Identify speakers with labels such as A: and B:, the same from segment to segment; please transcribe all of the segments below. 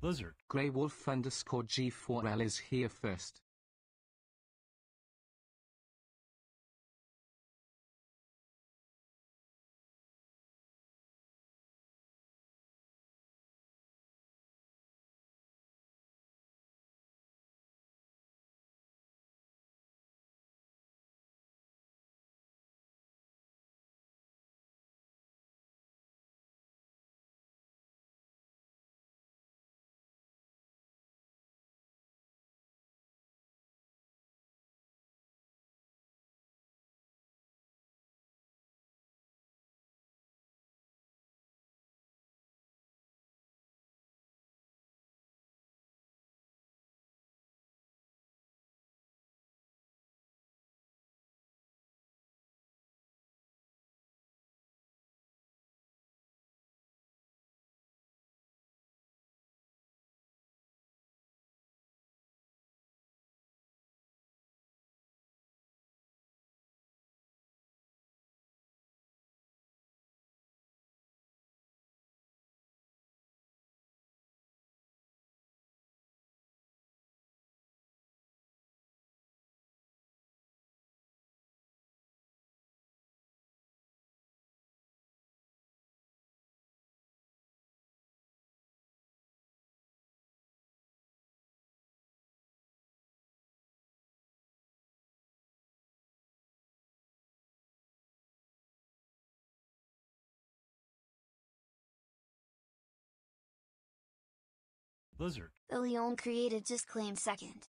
A: Lizard.
B: Grey Wolf underscore G4L is here first.
A: Lizard.
C: The Leon created just claimed second.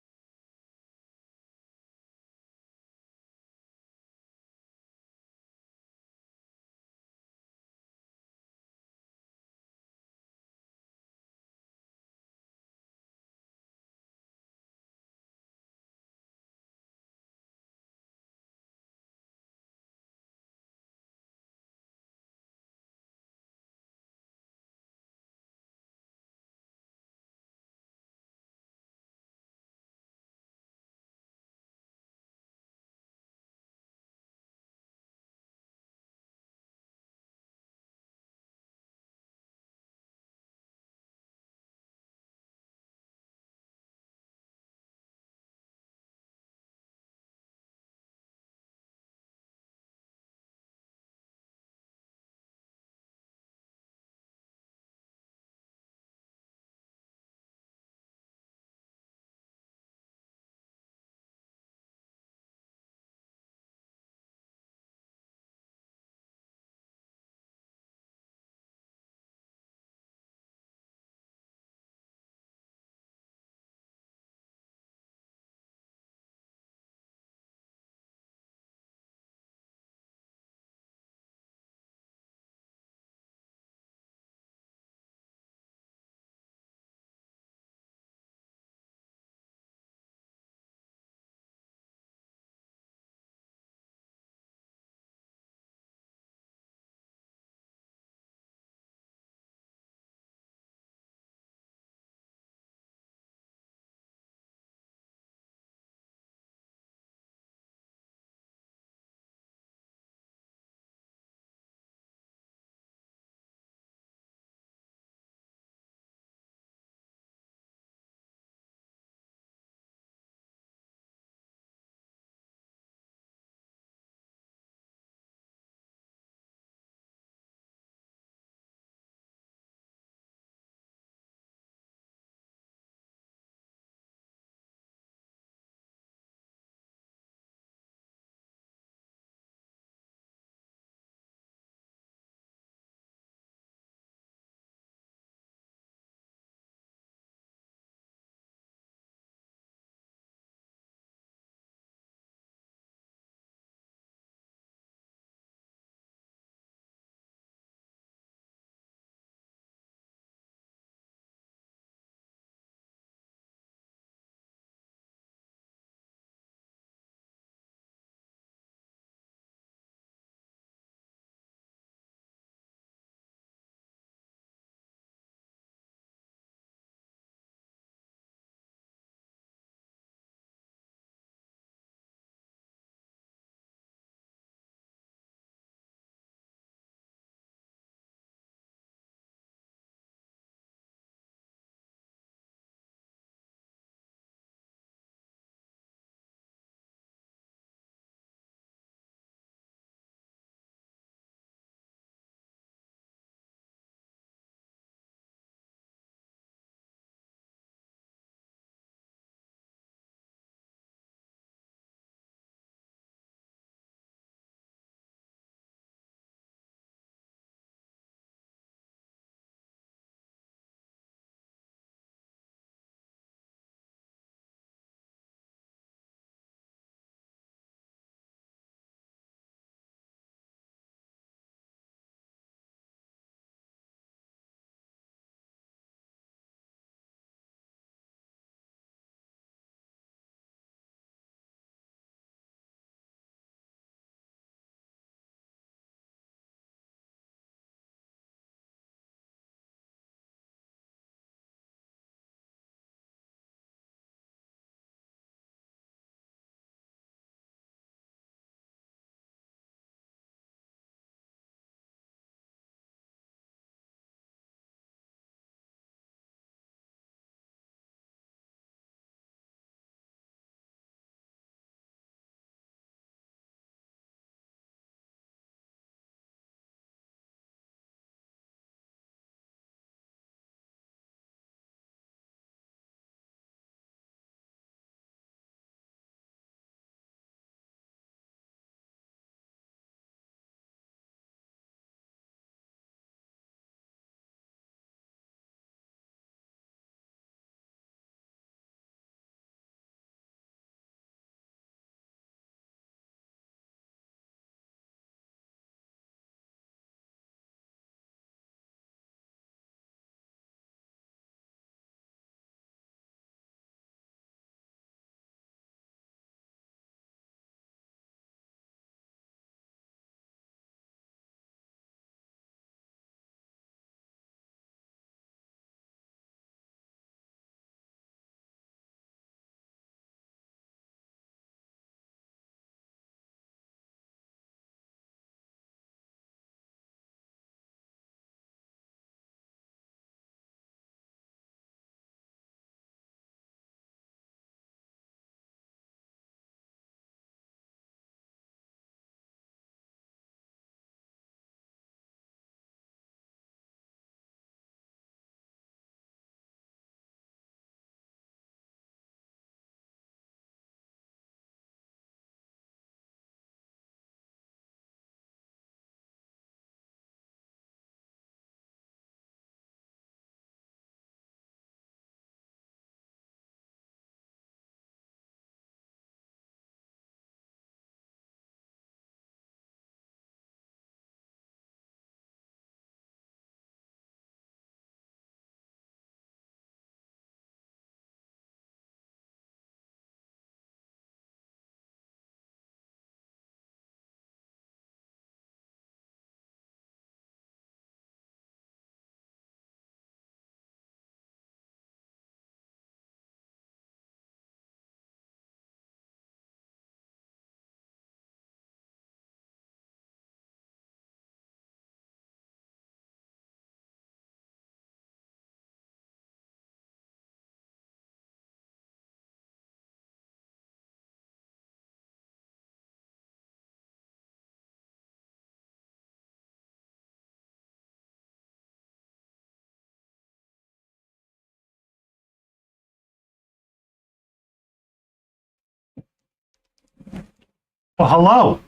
A: Well, hello.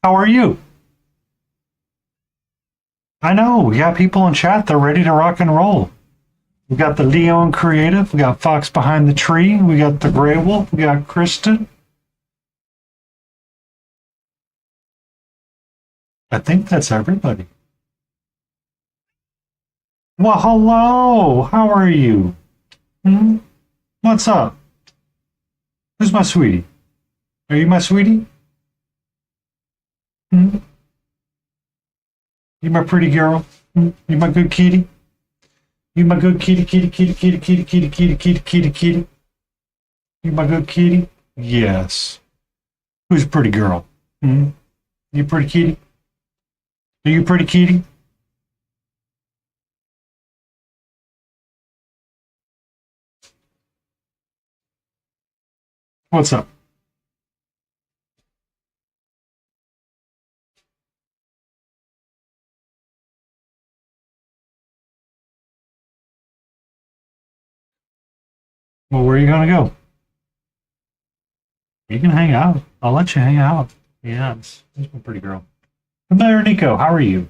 A: How are you? I know. We got people in chat. They're ready to rock and roll. We got the Leon Creative. We got Fox Behind the Tree. We got the Grey Wolf. We got Kristen. I think that's everybody. Well, hello. How are you? Hmm? What's up? Who's my sweetie? Are you my sweetie? Hmm? You my pretty girl? Hmm? You my good kitty? You my good kitty, kitty, kitty, kitty, kitty, kitty, kitty, kitty, kitty, kitty. You my good kitty? Yes. Who's a pretty girl? Hmm? You pretty kitty? Are you pretty kitty? What's up? Well, where are you gonna go? You can hang out. I'll let you hang out. Yes. Who's my pretty girl? Come there, Nico. How are you?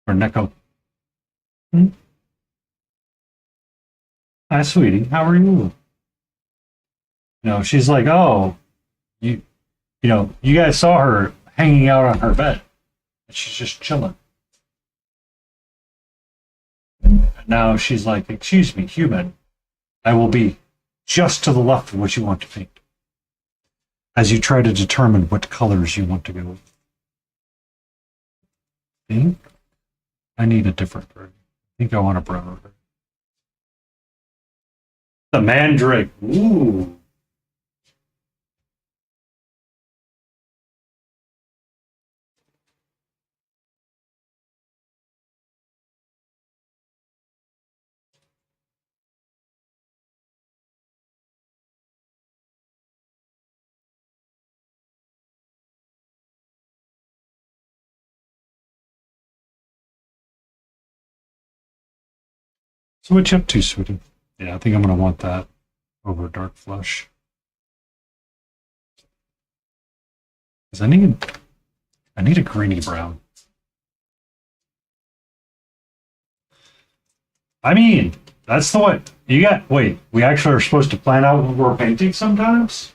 A: Or Nico? Hmm? Hi, sweetie. How are you? No, she's like, oh, you, you guys saw her hanging out on her bed, and she's just chilling. And now she's like, excuse me, human. I will be just to the left of what you want to paint, as you try to determine what colors you want to go with. Pink? I need a different bird. I think I want a brown bird. The mandrake. Ooh. So what you up to, sweetie? Yeah, I think I'm gonna want that over dark flush. Because I need a greeny brown. I mean, that's the way you got. Wait, we actually are supposed to plan out what we're painting sometimes?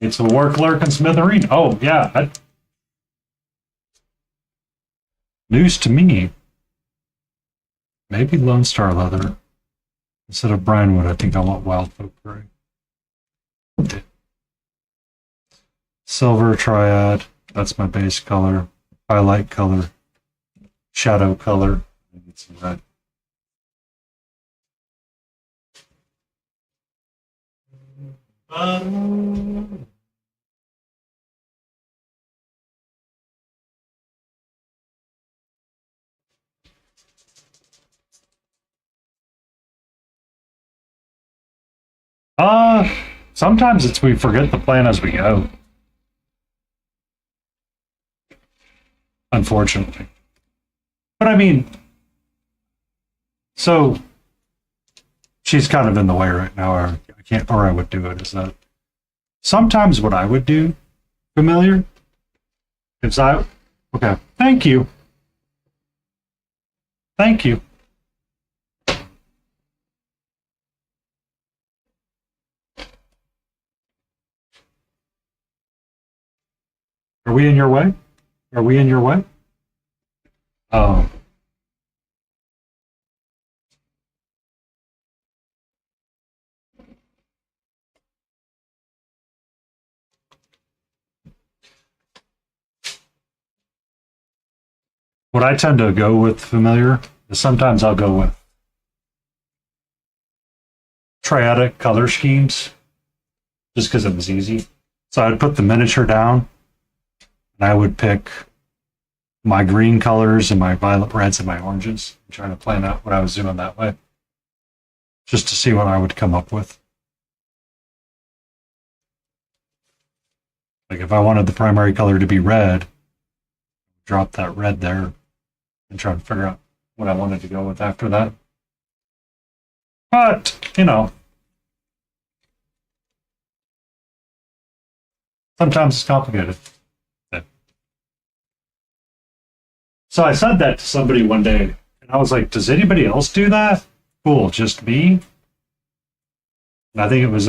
A: It's a work lurk and smithereen. Oh yeah, news to me. Maybe Lone Star leather instead of Brinewood. I think I want Wild Folk Gray. Silver Triad. That's my base color. Highlight color. Shadow color. I need some red. Uh, Sometimes it's we forget the plan as we go. Unfortunately. But I mean, so she's kind of in the way right now, or I can't, or I would do it. Is that sometimes what I would do, familiar? If I, okay, thank you. Thank you. Are we in your way? Are we in your way? Oh, What I tend to go with familiar is sometimes I'll go with triadic color schemes just because it was easy. So I'd put the miniature down and I would pick my green colors and my violet reds and my oranges. I'm trying to plan out what I was doing that way just to see what I would come up with. Like if I wanted the primary color to be red, drop that red there and try to figure out what I wanted to go with after that. But, sometimes it's complicated. So I said that to somebody one day, and I was like, does anybody else do that? Cool, just me? And I think it was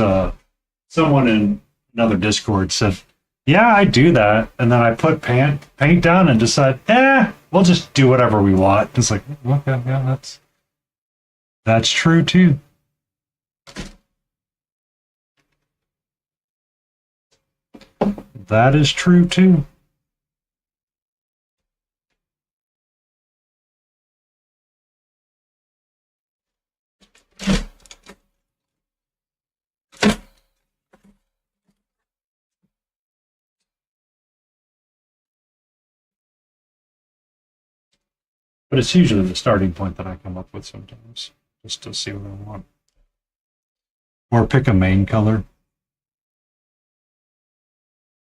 A: someone in another Discord said, yeah, I do that. And then I put paint down and decide, we'll just do whatever we want. It's like, okay, yeah, that's true too. That is true too. But it's usually the starting point that I come up with sometimes, just to see what I want. Or pick a main color.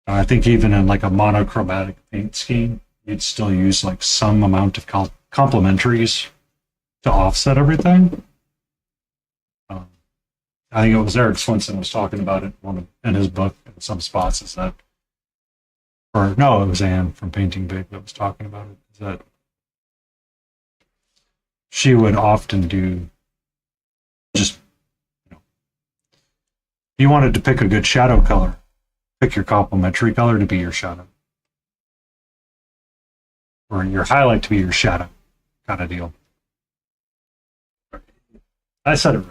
A: I think even in like a monochromatic paint scheme, you'd still use like some amount of complementaries to offset everything. I think it was Eric Swinson was talking about it in his book in some spots. Is that, or no, it was Anne from Painting Big that was talking about it. Is that she would often do just, if you wanted to pick a good shadow color, pick your complementary color to be your shadow. Or your highlight to be your shadow, kind of deal. I said it right.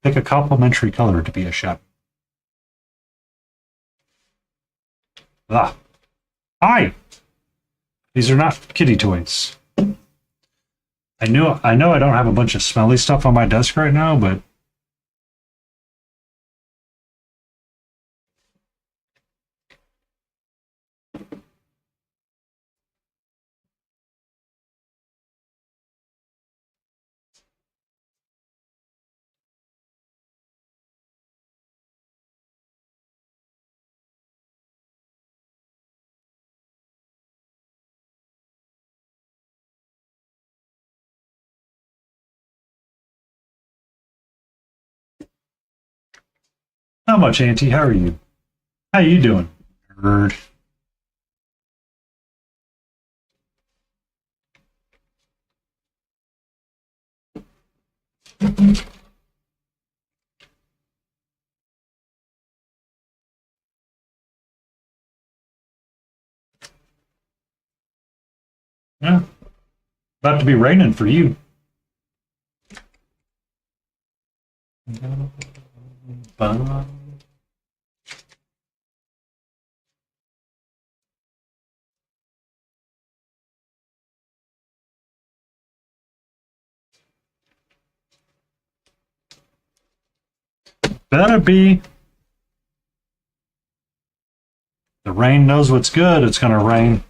A: Pick a complementary color to be a shadow. Hi! These are not kitty toys. I know I don't have a bunch of smelly stuff on my desk right now, but not much, Auntie. How are you? How you doing? Nerd. Yeah. About to be raining for you. Better be. The rain knows what's good. It's going to rain.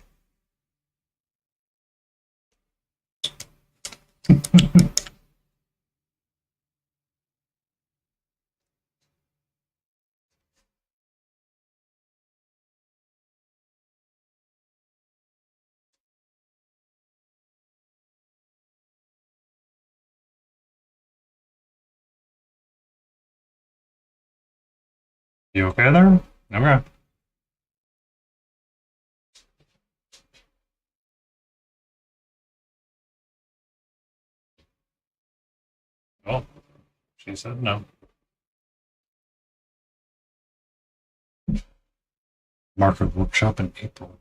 A: You okay there? Okay. Well, she said no. Marker workshop in April.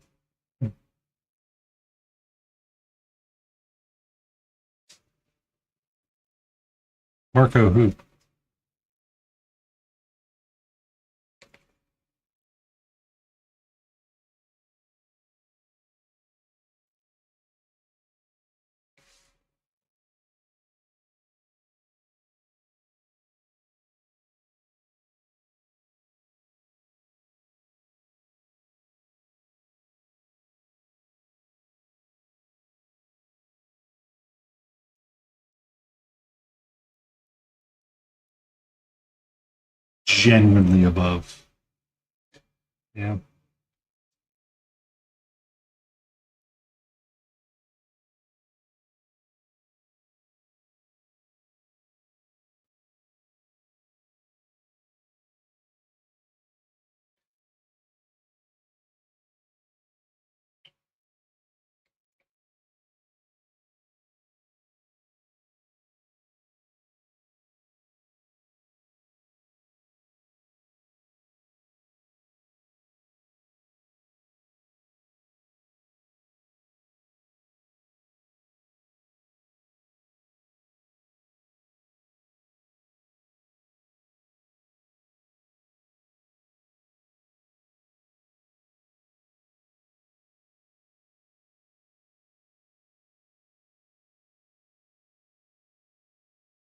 A: Marco who? genuinely above. Yeah.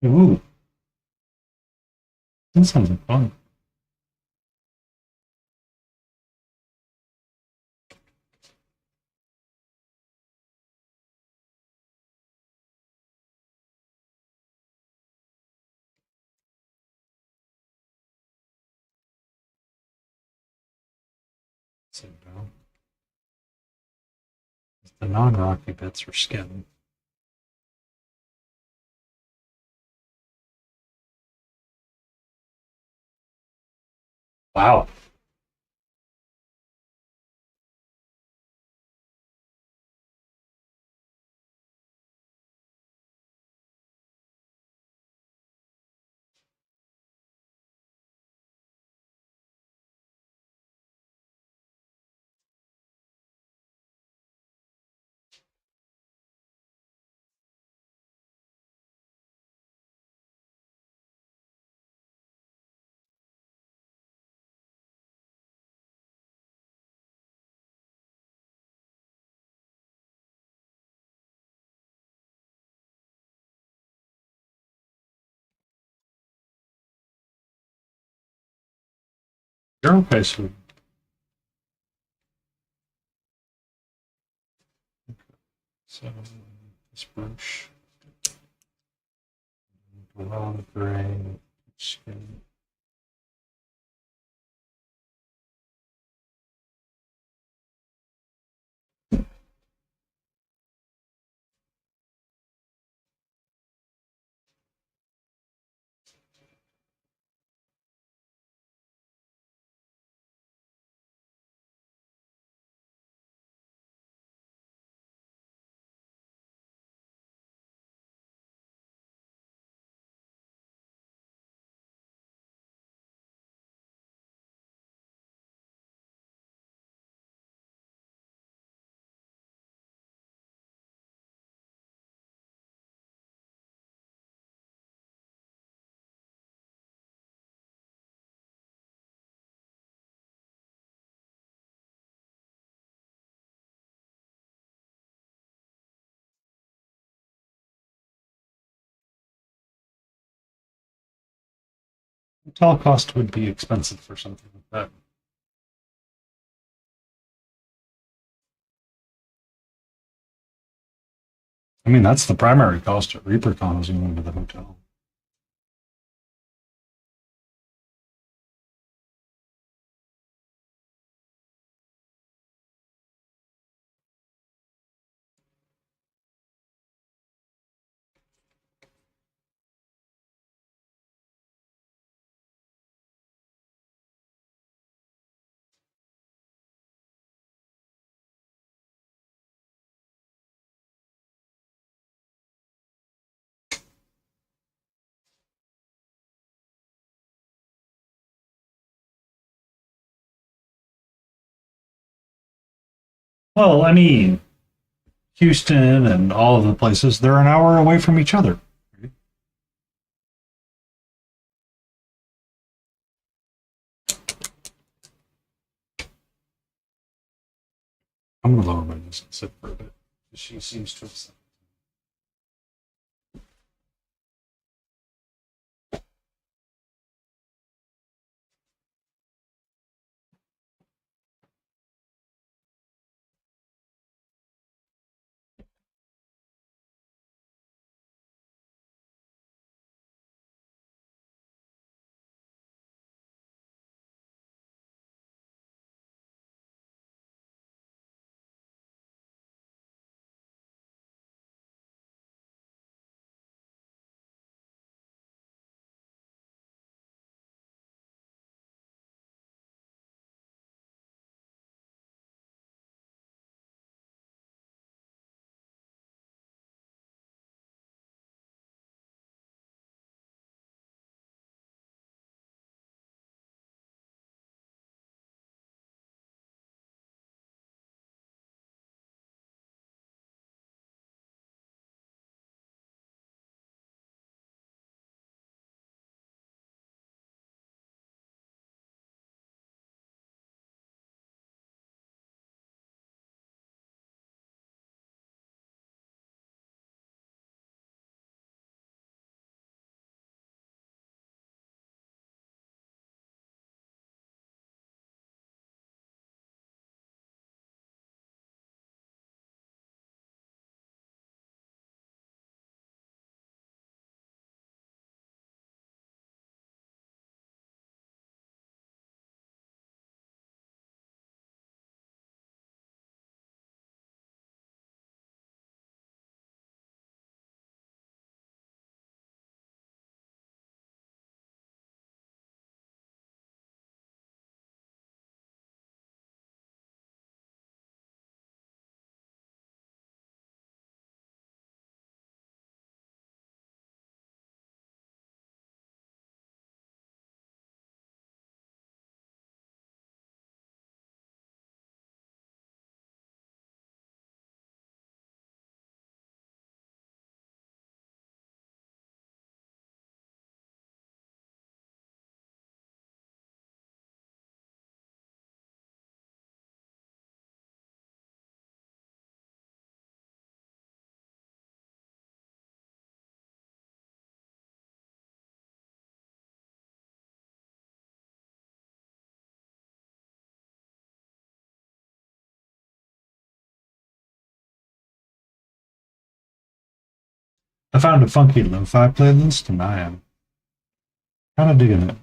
A: Ooh, that sounds like fun. Sit down. The non-rocky bits are skin. Wow. You're okay, sweet. So this brush around the gray skin. Tall cost would be expensive for something like that. I mean, that's the primary cost at ReaperCon is going to the hotel. Well, I mean, Houston and all of the places, they're an hour away from each other. I'm going to lower my nose and sit for a bit. She seems to have I found a funky lo-fi playlist and I am kind of digging it.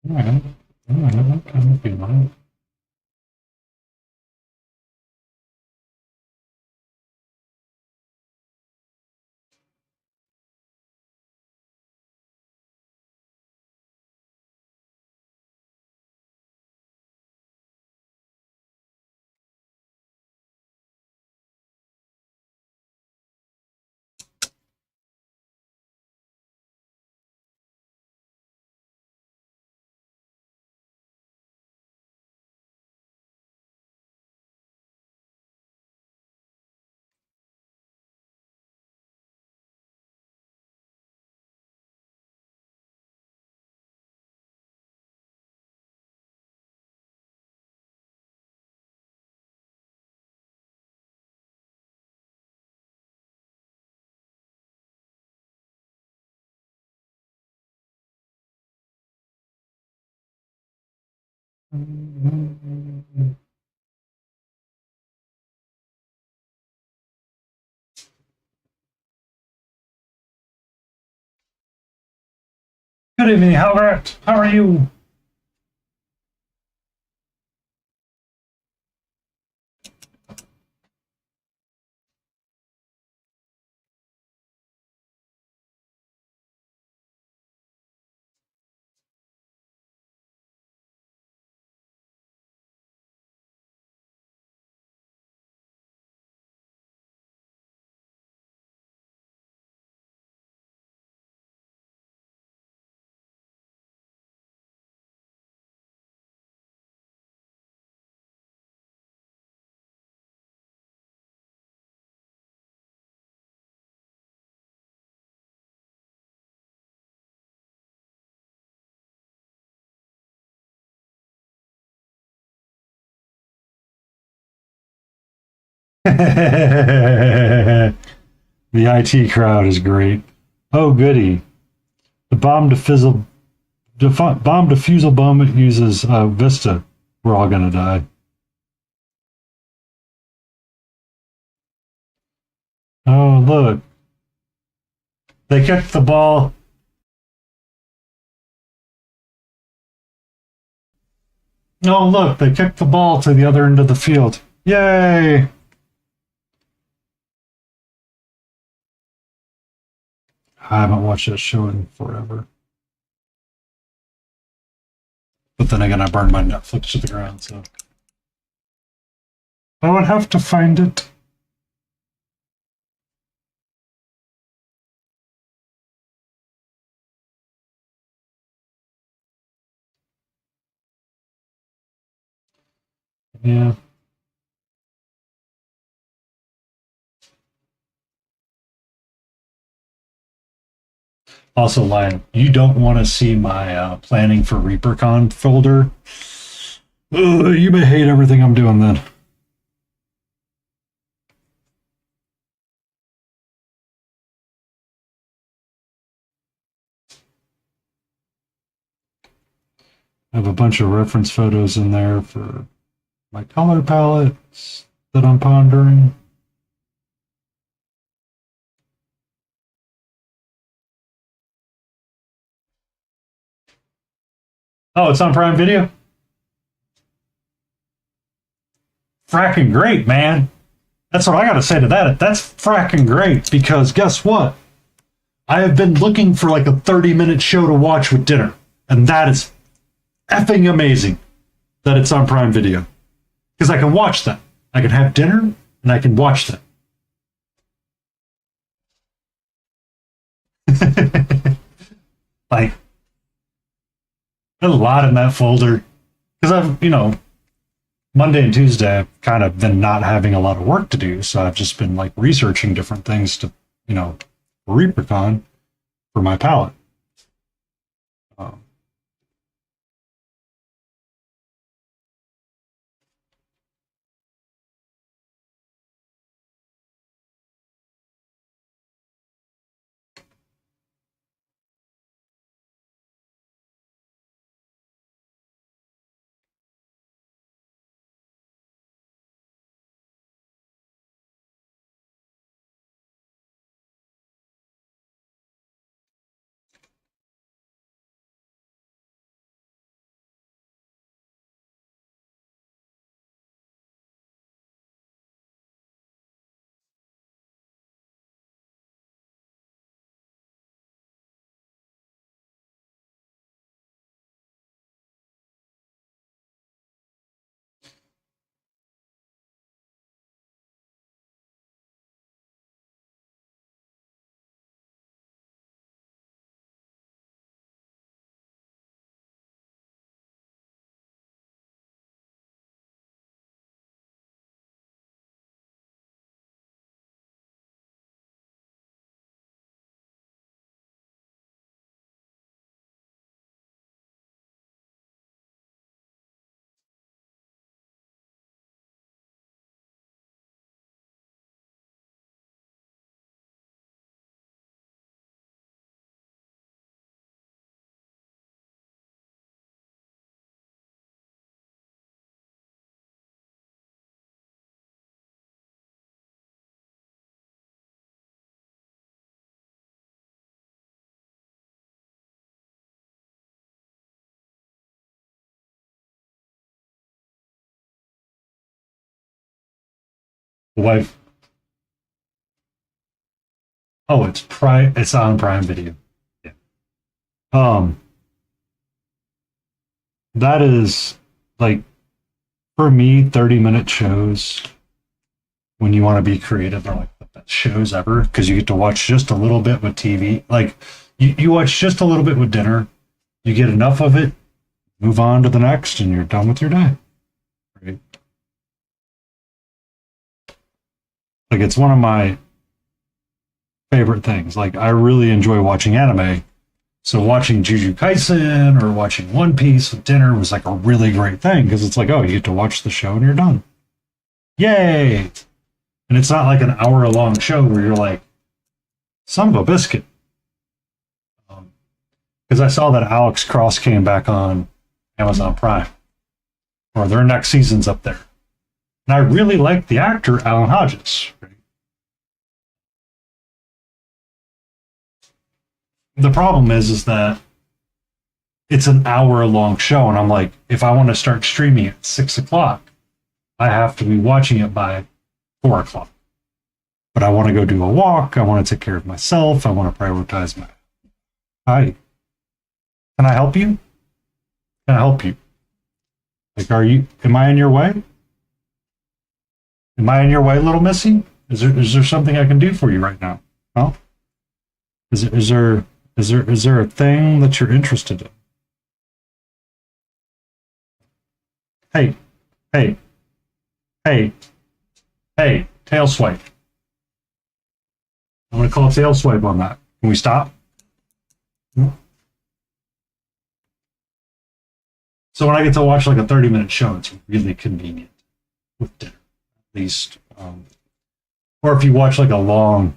A: Alright. Alright, kind of feeling it. Good evening, Albert. How are you? The IT crowd is great. Oh, goody. The bomb defusal bomb uses Vista. We're all gonna die. Oh, look. They kicked the ball. Oh, look. They kicked the ball to the other end of the field. Yay! I haven't watched that show in forever. But then again, I burned my Netflix to the ground, so I would have to find it. Yeah. Also, Lion, you don't want to see my planning for ReaperCon folder. You may hate everything I'm doing then. I have a bunch of reference photos in there for my color palettes that I'm pondering. Oh, it's on Prime Video? Fracking great, man. That's what I got to say to that. That's fracking great because guess what? I have been looking for like a 30-minute show to watch with dinner, and that is effing amazing that it's on Prime Video because I can watch that. I can have dinner and I can watch that. Like, there's a lot in that folder because Monday and Tuesday I've kind of been not having a lot of work to do, so I've just been like researching different things to, ReaperCon for my palette. Wife. Oh, it's on Prime Video. Yeah. That is like for me, 30-minute shows when you want to be creative are like the best shows ever because you get to watch just a little bit with TV. Like you watch just a little bit with dinner, you get enough of it, move on to the next, and you're done with your day. Right? Like it's one of my favorite things. Like I really enjoy watching anime. So watching Jujutsu Kaisen or watching One Piece with dinner was like a really great thing because it's like, oh, you get to watch the show and you're done. Yay! And it's not like an hour-long show where you're like, son of a biscuit. Because I saw that Alex Cross came back on Amazon Prime, or their next season's up there. And I really like the actor, Alan Hodges. The problem is that it's an hour-long show, and I'm like, if I want to start streaming at 6 o'clock, I have to be watching it by 4 o'clock. But I want to go do a walk. I want to take care of myself. I want to prioritize my... Hi. Can I help you? Can I help you? Like, am I in your way? Am I in your way, little missy? Is there something I can do for you right now? No? Is there a thing that you're interested in? Hey, Hey, hey, tail swipe. I'm gonna call tail swipe on that. Can we stop? So when I get to watch like a 30-minute show, it's really convenient with dinner, at least. Or if you watch like a long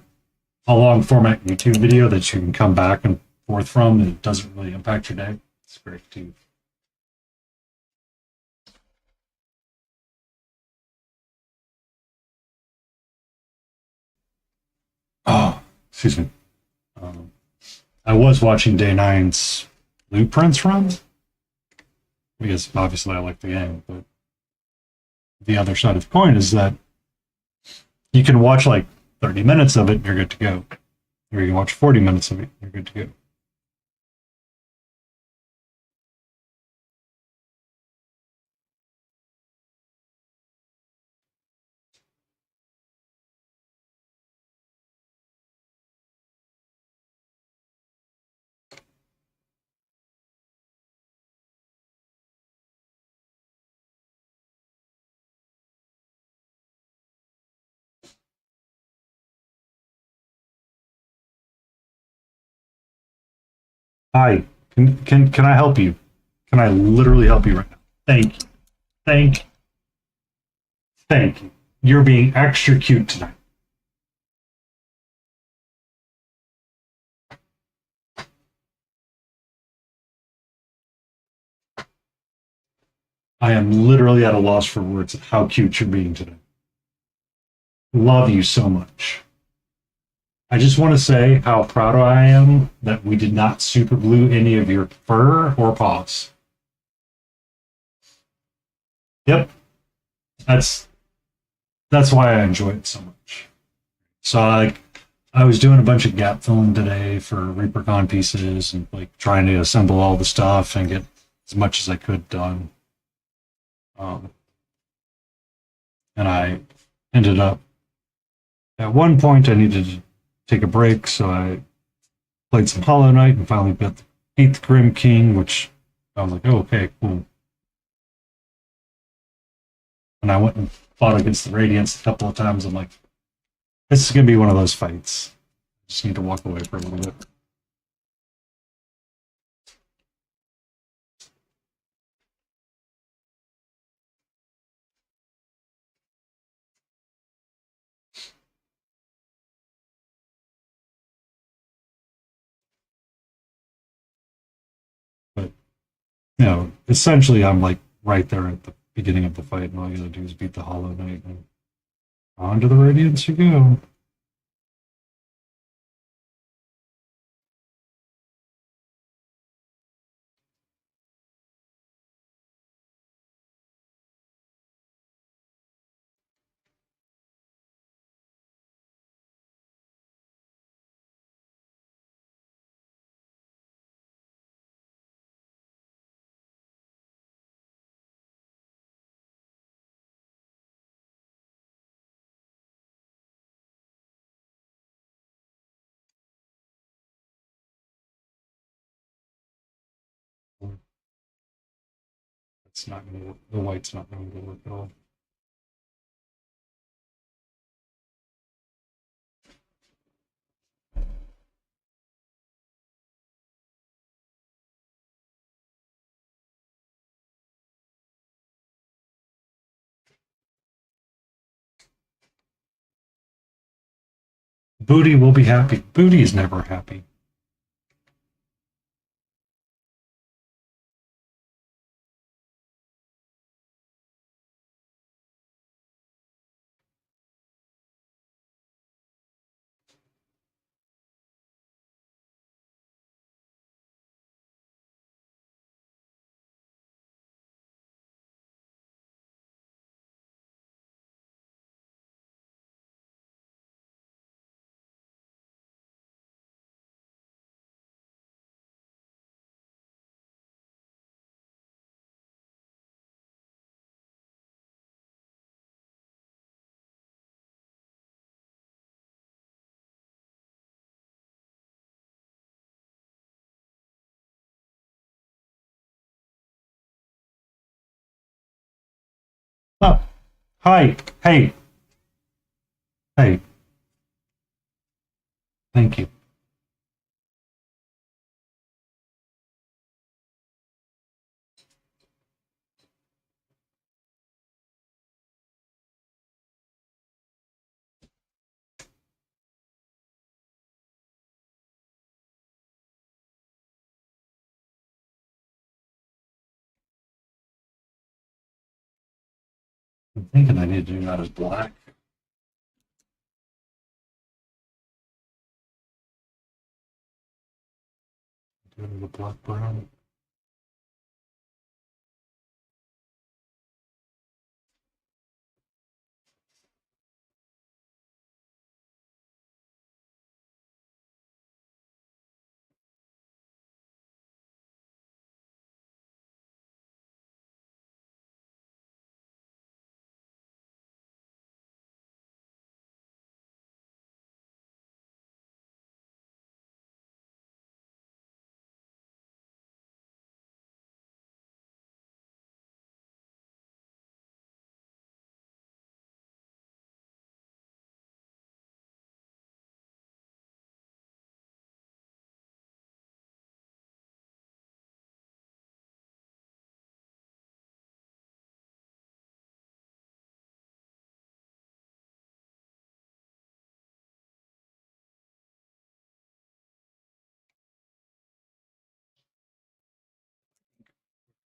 A: format YouTube video that you can come back and forth from, and it doesn't really impact your day, it's great too. Oh, excuse me. Um, I was watching Day Nine's Blueprints run because obviously I like the game, but the other side of the coin is that you can watch like 30 minutes of it and you're good to go. Or you can watch 40 minutes of it and you're good to go. Hi, can I help you? Can I literally help you right now? Thank you. Thank thank you. You're being extra cute tonight. I am literally at a loss for words of how cute you're being today. Love you so much. I just want to say how proud I am that we did not super glue any of your fur or paws. Yep, that's that's why I enjoy it so much. So I was doing a bunch of gap filling today for ReaperCon pieces and like trying to assemble all the stuff and get as much as I could done. Um, and I ended up at one point I needed to take a break, so I played some Hollow Knight and finally beat the Grim King, which I was like, oh, okay, cool. And I went and fought against the Radiance a couple of times. I'm like, this is gonna be one of those fights. Just need to walk away for a little bit. But essentially, I'm like right there at the beginning of the fight, and all you gotta do is beat the Hollow Knight, and on to the Radiance you go. It's not gonna work. The white's not going to work at all. Booty will be happy. Booty is never happy. Hi. Hey. Hey. Thank you. I'm thinking I need to do that as black. Do the black brown.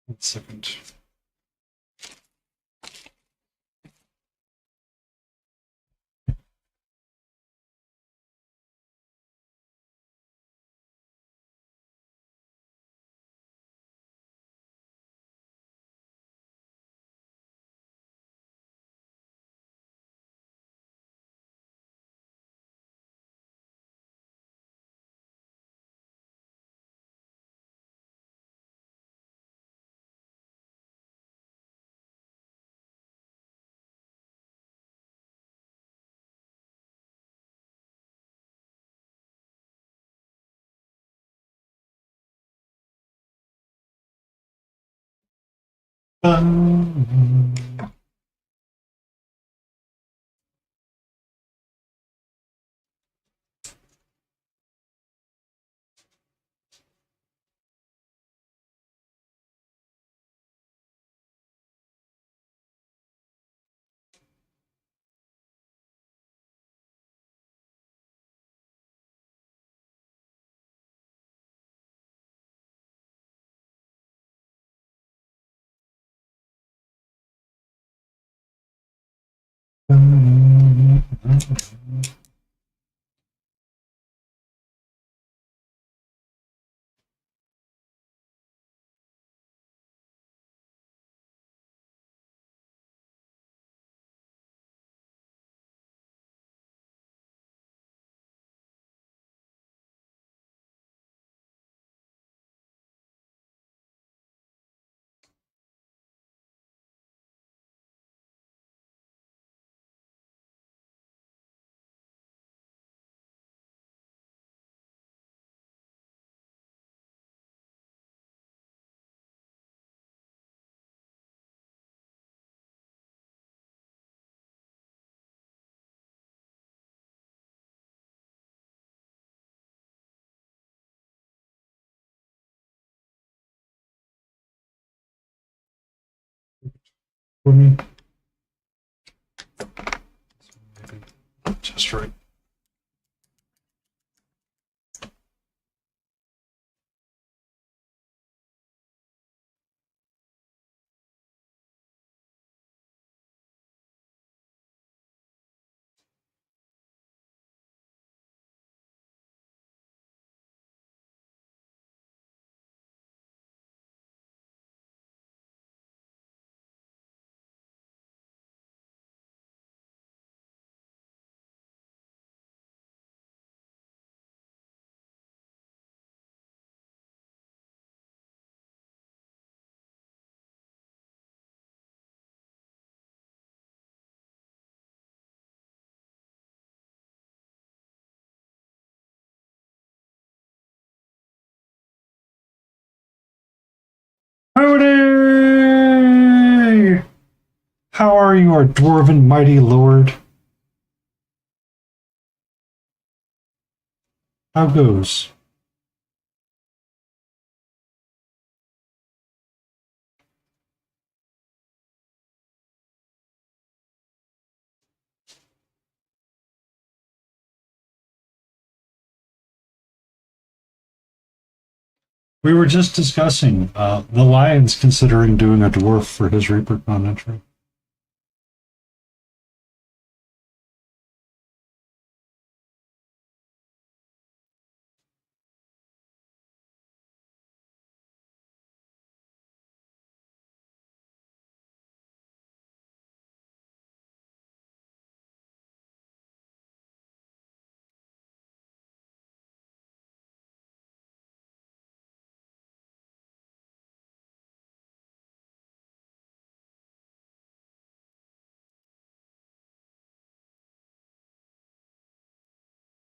A: One second. Um, for me. Just right. How are you, our dwarven mighty lord? How goes? We were just discussing the Lion's considering doing a dwarf for his ReaperCon entry.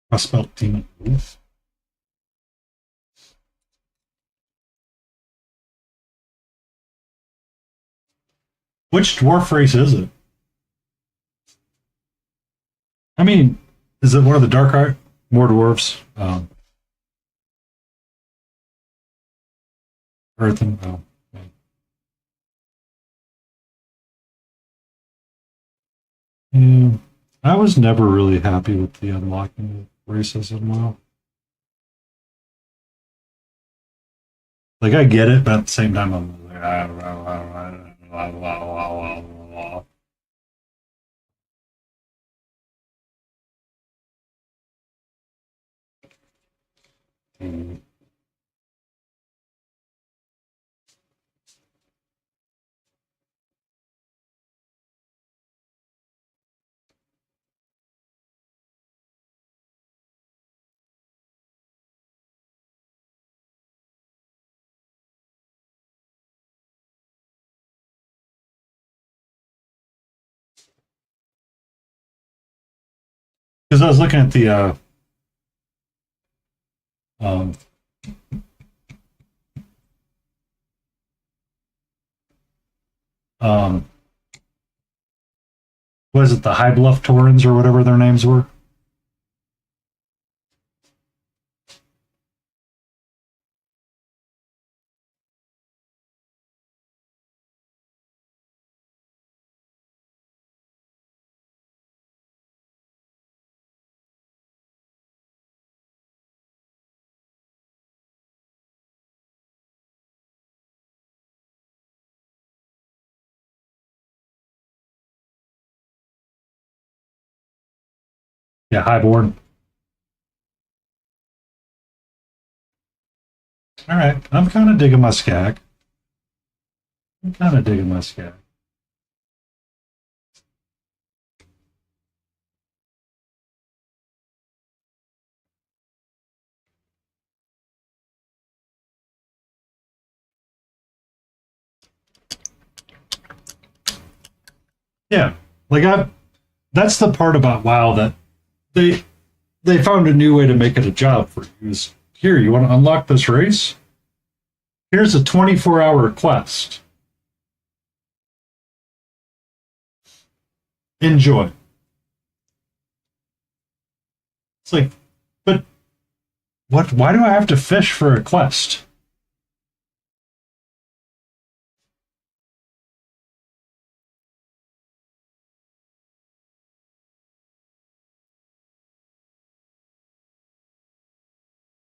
A: I spelled demon wolf. Which dwarf race is it? I mean, is it one of the dark art? More dwarves? Earthen? Oh. Okay. Yeah. I was never really happy with the unlocking races in WoW. Like, I get it, but at the same time, I'm like, because I was looking at the um, um, was it the High Bluff Taurens or whatever their names were? Yeah, Highborn. All right, I'm kind of digging my Skag. I'm kind of digging my Skag. Yeah, like I. That's the part about WoW that they they found a new way to make it a job for you. Is here you want to unlock this race? Here's a 24-hour quest. Enjoy. It's like, but what? Why do I have to fish for a quest?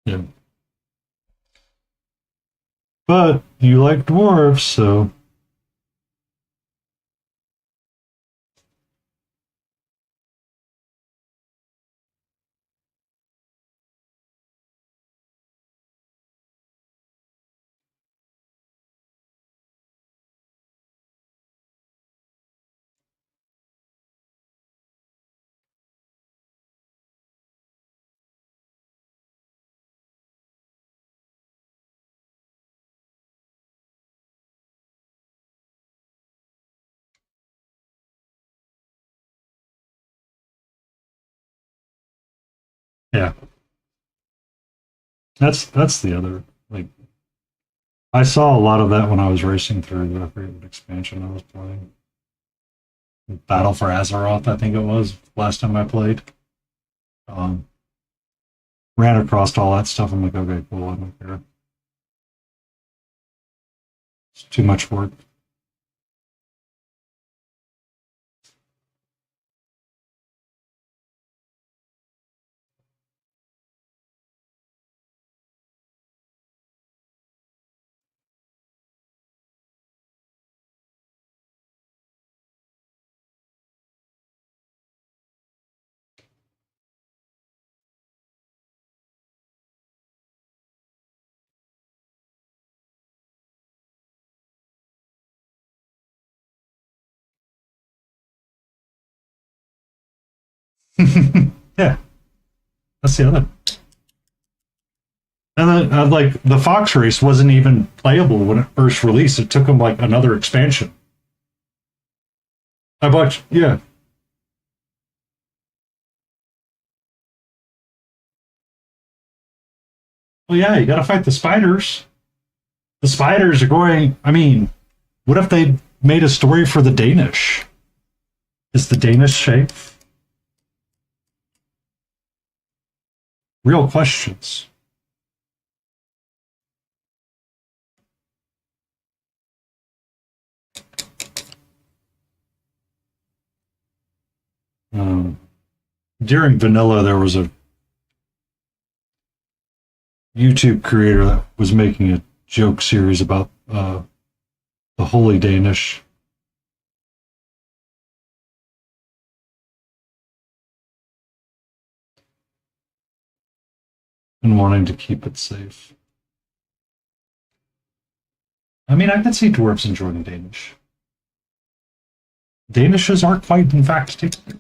A: Yeah. But you like dwarves, so yeah. That's the other like I saw a lot of that when I was racing through the favorite expansion I was playing. Battle for Azeroth, I think it was last time I played. Um, Ran across all that stuff. I'm like, okay, cool. I don't care. It's too much work. Yeah, that's the other. And then, like, the Fox race wasn't even playable when it first released. It took them like another expansion. I bought, yeah. Well, yeah, you got to fight the spiders. The spiders are going. I mean, what if they made a story for the Danish? Is the Danish safe? Real questions. Um, During vanilla, there was a YouTube creator that was making a joke series about the Holy Danish. And wanting to keep it safe. I mean, I can see dwarves enjoying Danish. Danishes are quite, in fact, tasty.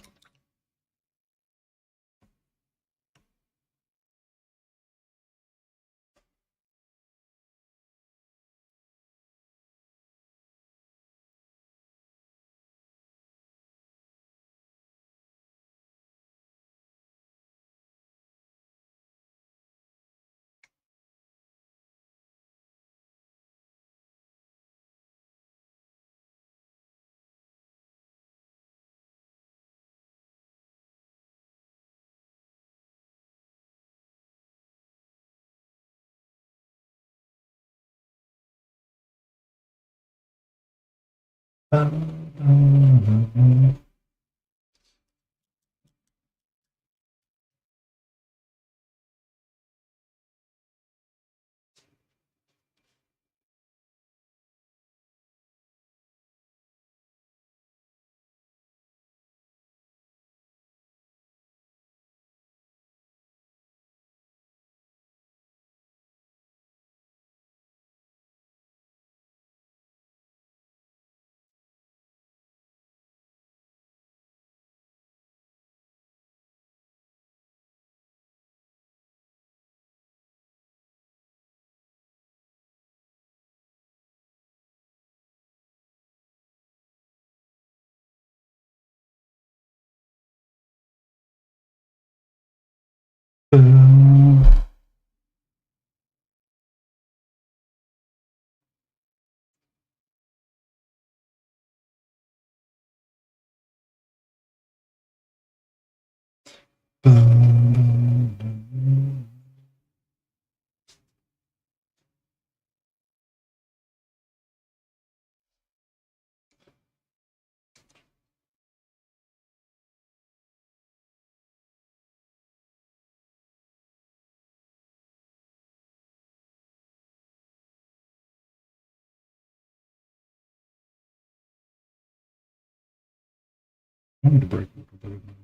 A: I need to break a little bit of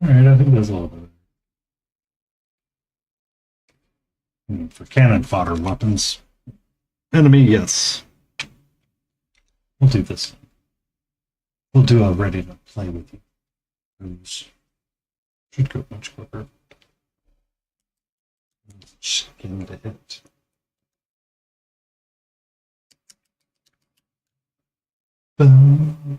A: All right, I think that's a little bit. For cannon fodder weapons. Enemy, yes. We'll do this one. We'll do a ready to play with you. Who's should go much quicker. Skin to hit. Boom.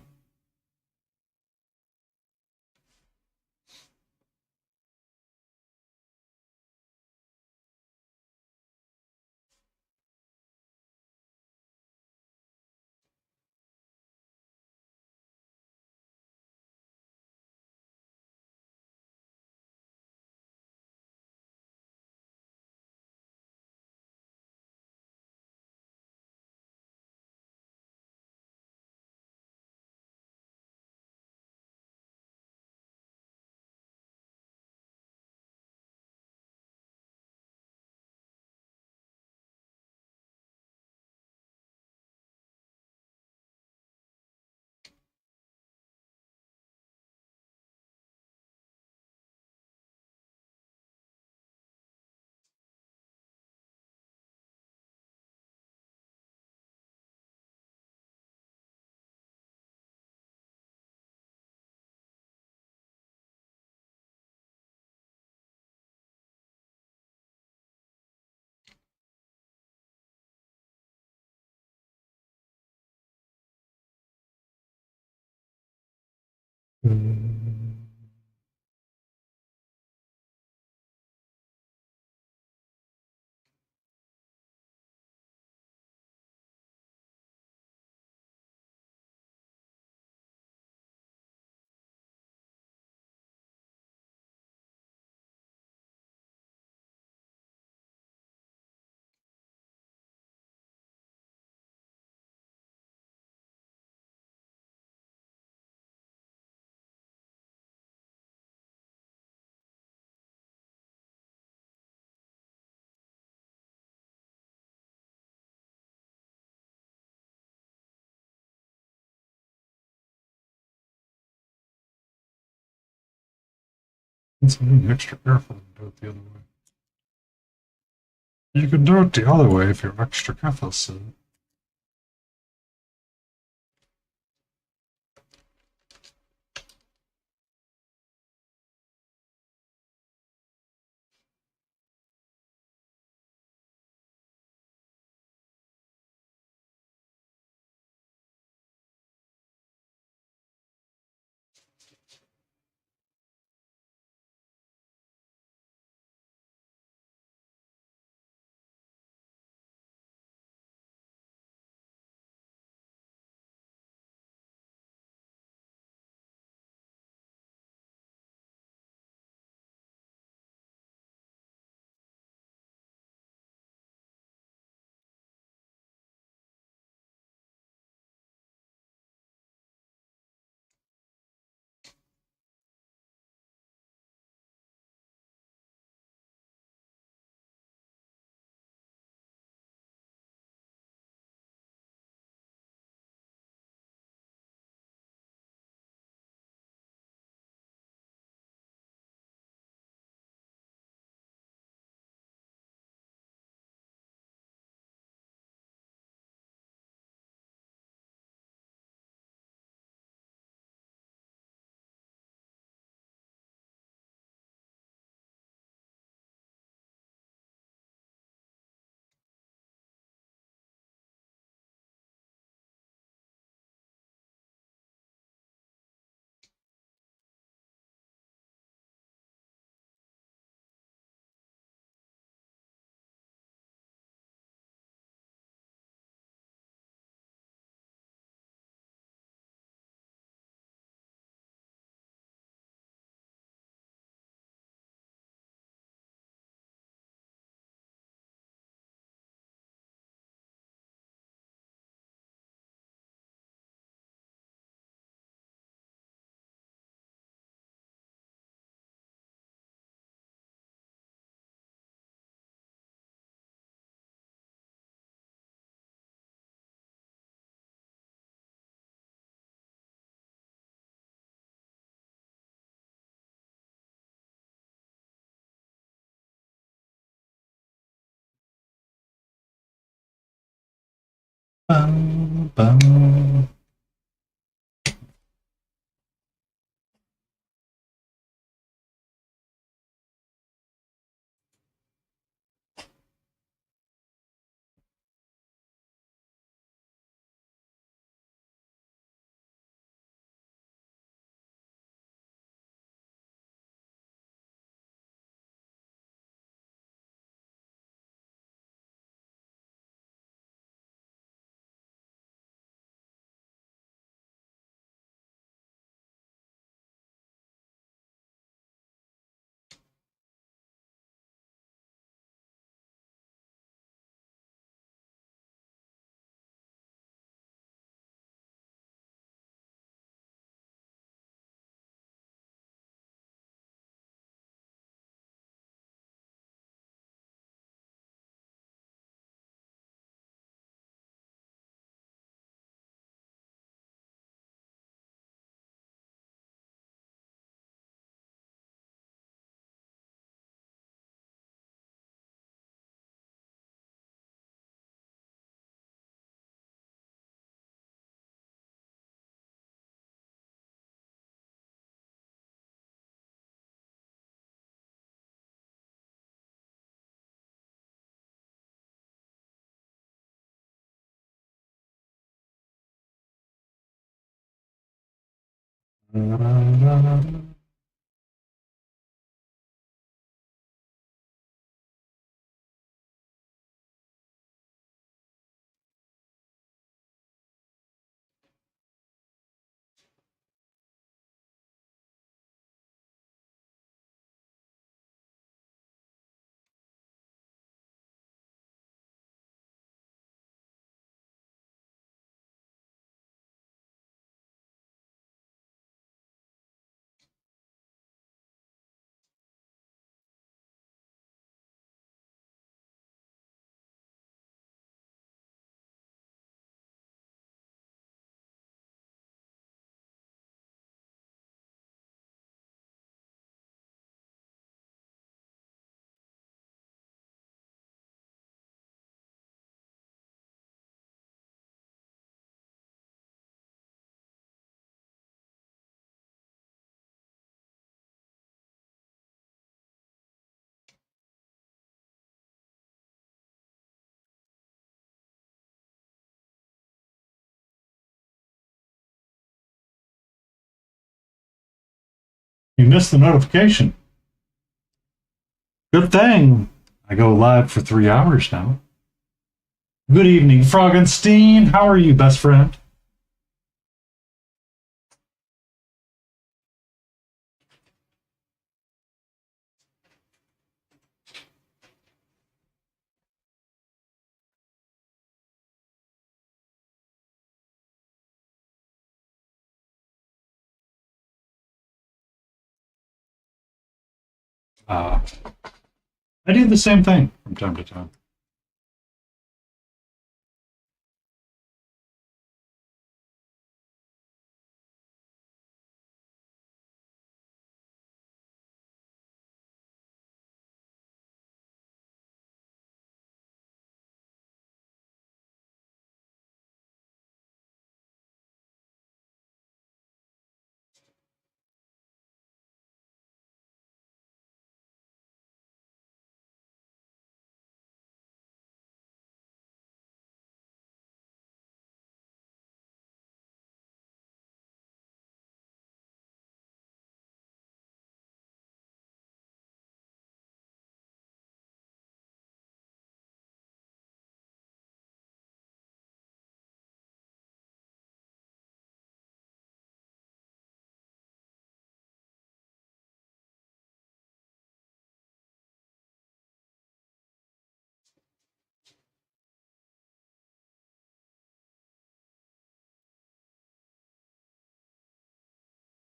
A: It's being extra careful to do it the other way. You can do it the other way if you're extra careful, so. Bum, bum. You missed the notification. Good thing I go live for 3 hours now. Good evening, Froggenstein. How are you, best friend? I do the same thing from time to time.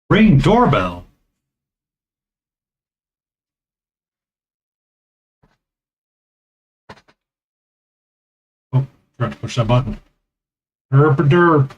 A: Ring doorbell. Oh, forgot to push that button. Derp a derp.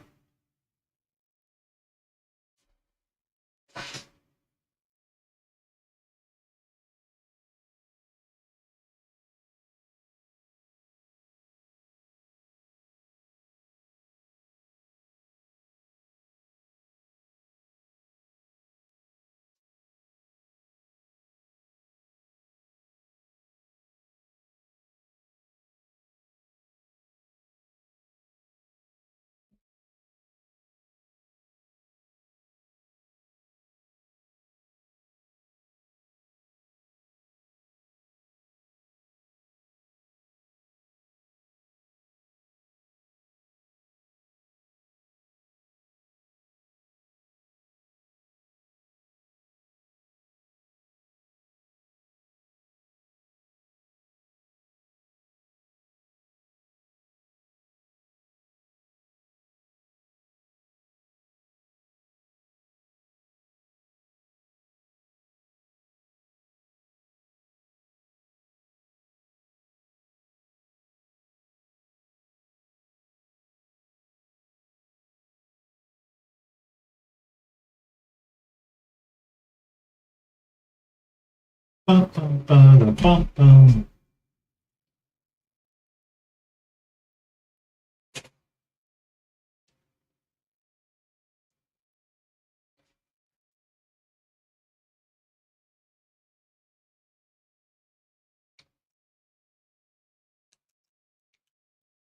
A: Bum, bum, bum, bum, bum.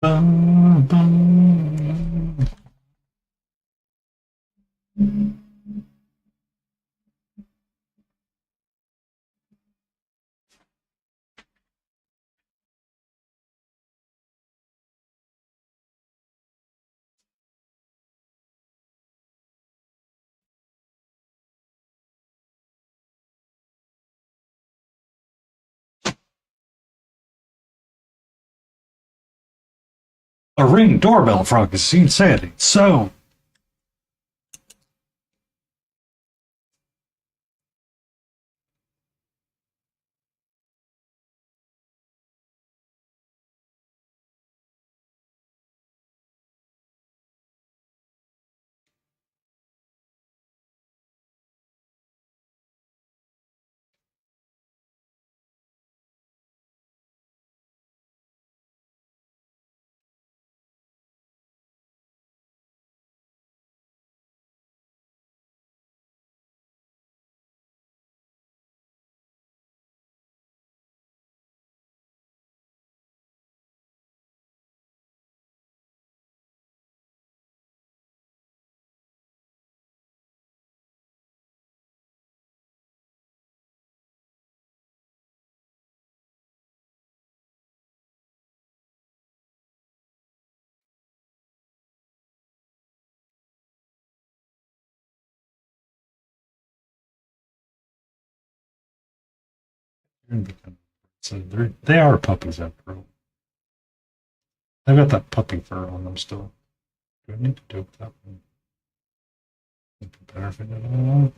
A: Bum, bum. A ring doorbell frog is seen saying so. So they are puppies after all. They've got that puppy fur on them still. Do I need to do that one? Better if I did that.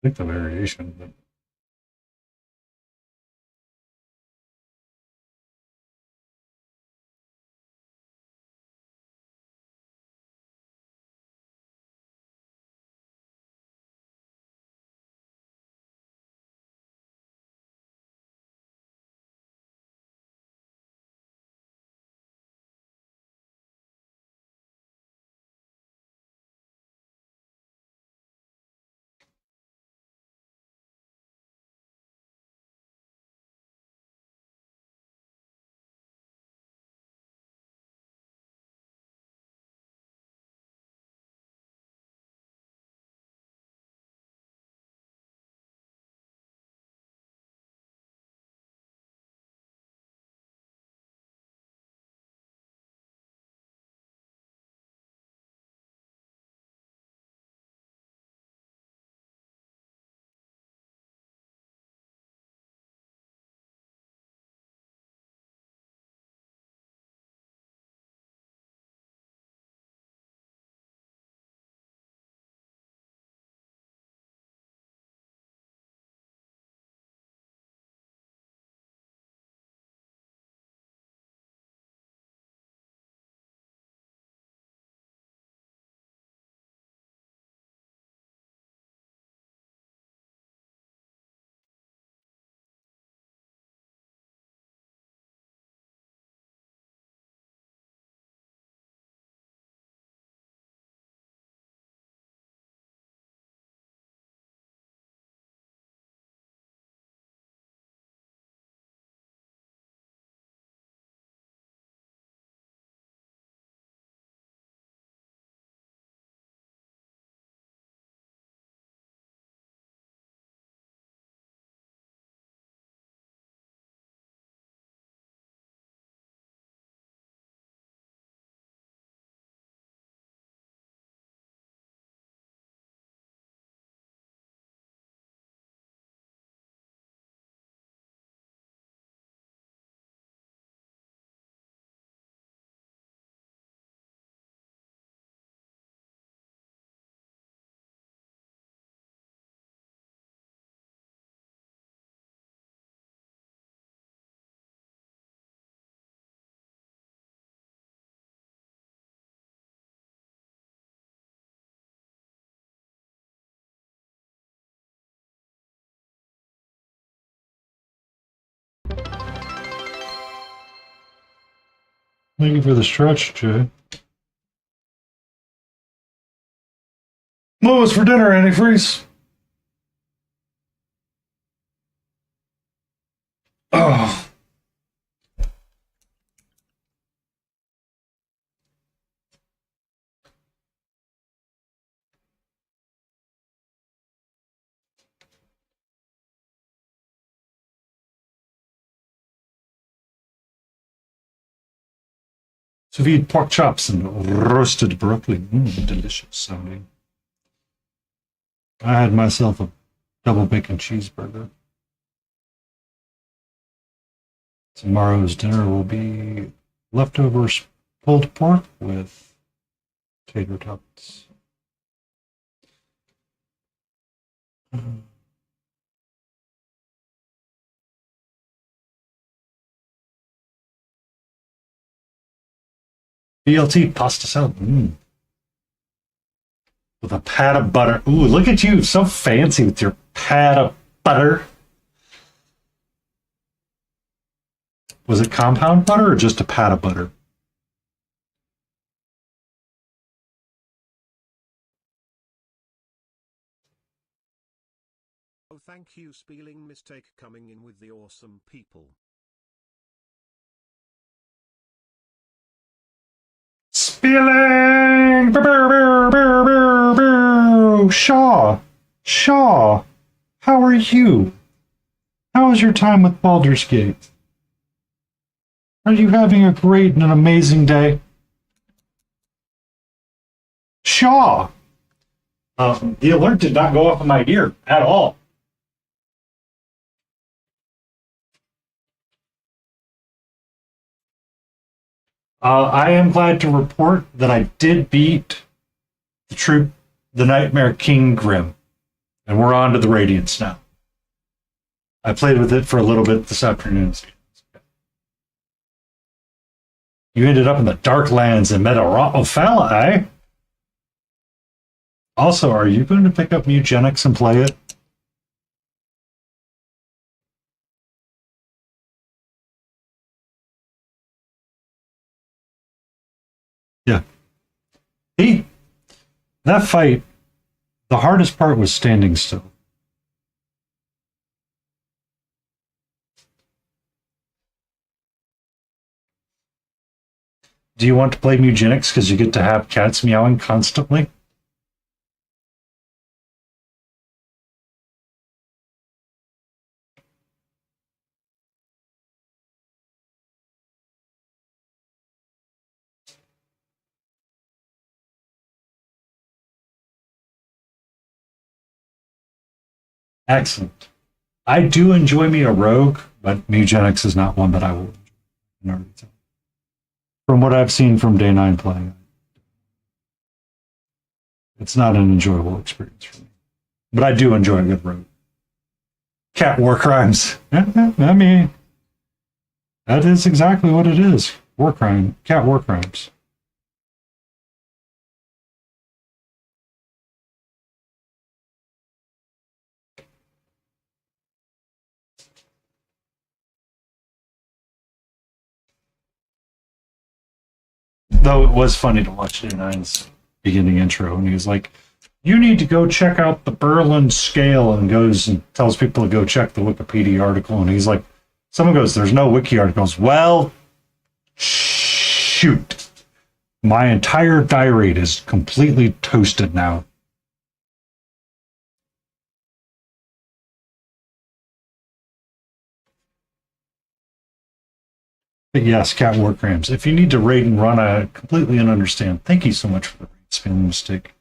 A: I think the variation, but Thank you for the stretch, Jay. What was for dinner, antifreeze? Oh. Sous vide pork chops and roasted broccoli. Delicious sounding. I had myself a double bacon cheeseburger. Tomorrow's dinner will be leftovers pulled pork with tater tots. BLT pasta salad. With a pat of butter. Ooh, look at you. So fancy with your pat of butter. Was it compound butter or just a pat of butter?
D: Oh, thank you, Spelling Mistake, coming in with the awesome people.
A: Spilling! Shaw! Shaw! How are you? How was your time with Baldur's Gate? Are you having a great and an amazing day? Shaw! The alert did not go off in my ear at all. I am glad to report that I did beat the Nightmare King Grim, and we're on to the Radiance now. I played with it for a little bit this afternoon. You ended up in the Darklands and met a Rotofella, eh? Also, are you going to pick up Mugenics and play it? Yeah. That fight, the hardest part was standing still. Do you want to play Mugenics because you get to have cats meowing constantly? Excellent. I do enjoy me a rogue, but Mugenics is not one that I will enjoy. From what I've seen from Day 9 playing, it's not an enjoyable experience for me. But I do enjoy a good rogue. Cat war crimes. I mean, that is exactly what it is. War crime. Cat war crimes. Though it was funny to watch Day9's beginning intro, and he was like, you need to go check out the Berlin scale, and goes and tells people to go check the Wikipedia article, and he's like, someone goes, there's no wiki articles. Well, shoot. My entire die rate is completely toasted now. But yes, Cat War Crimes. If you need to raid and run, I completely understand. Thank you so much for the spelling mistake.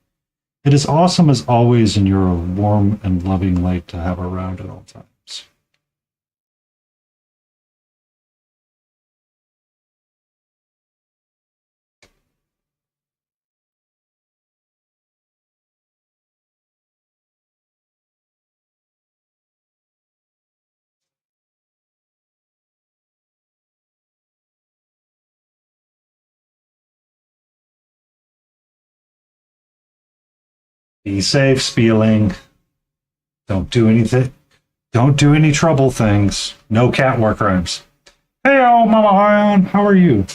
A: It is awesome as always, and you're a warm and loving light to have around at all times. Be safe, Spieling. Don't do anything. Don't do any trouble things. No cat war crimes. Hey, Mama Ion, how are you?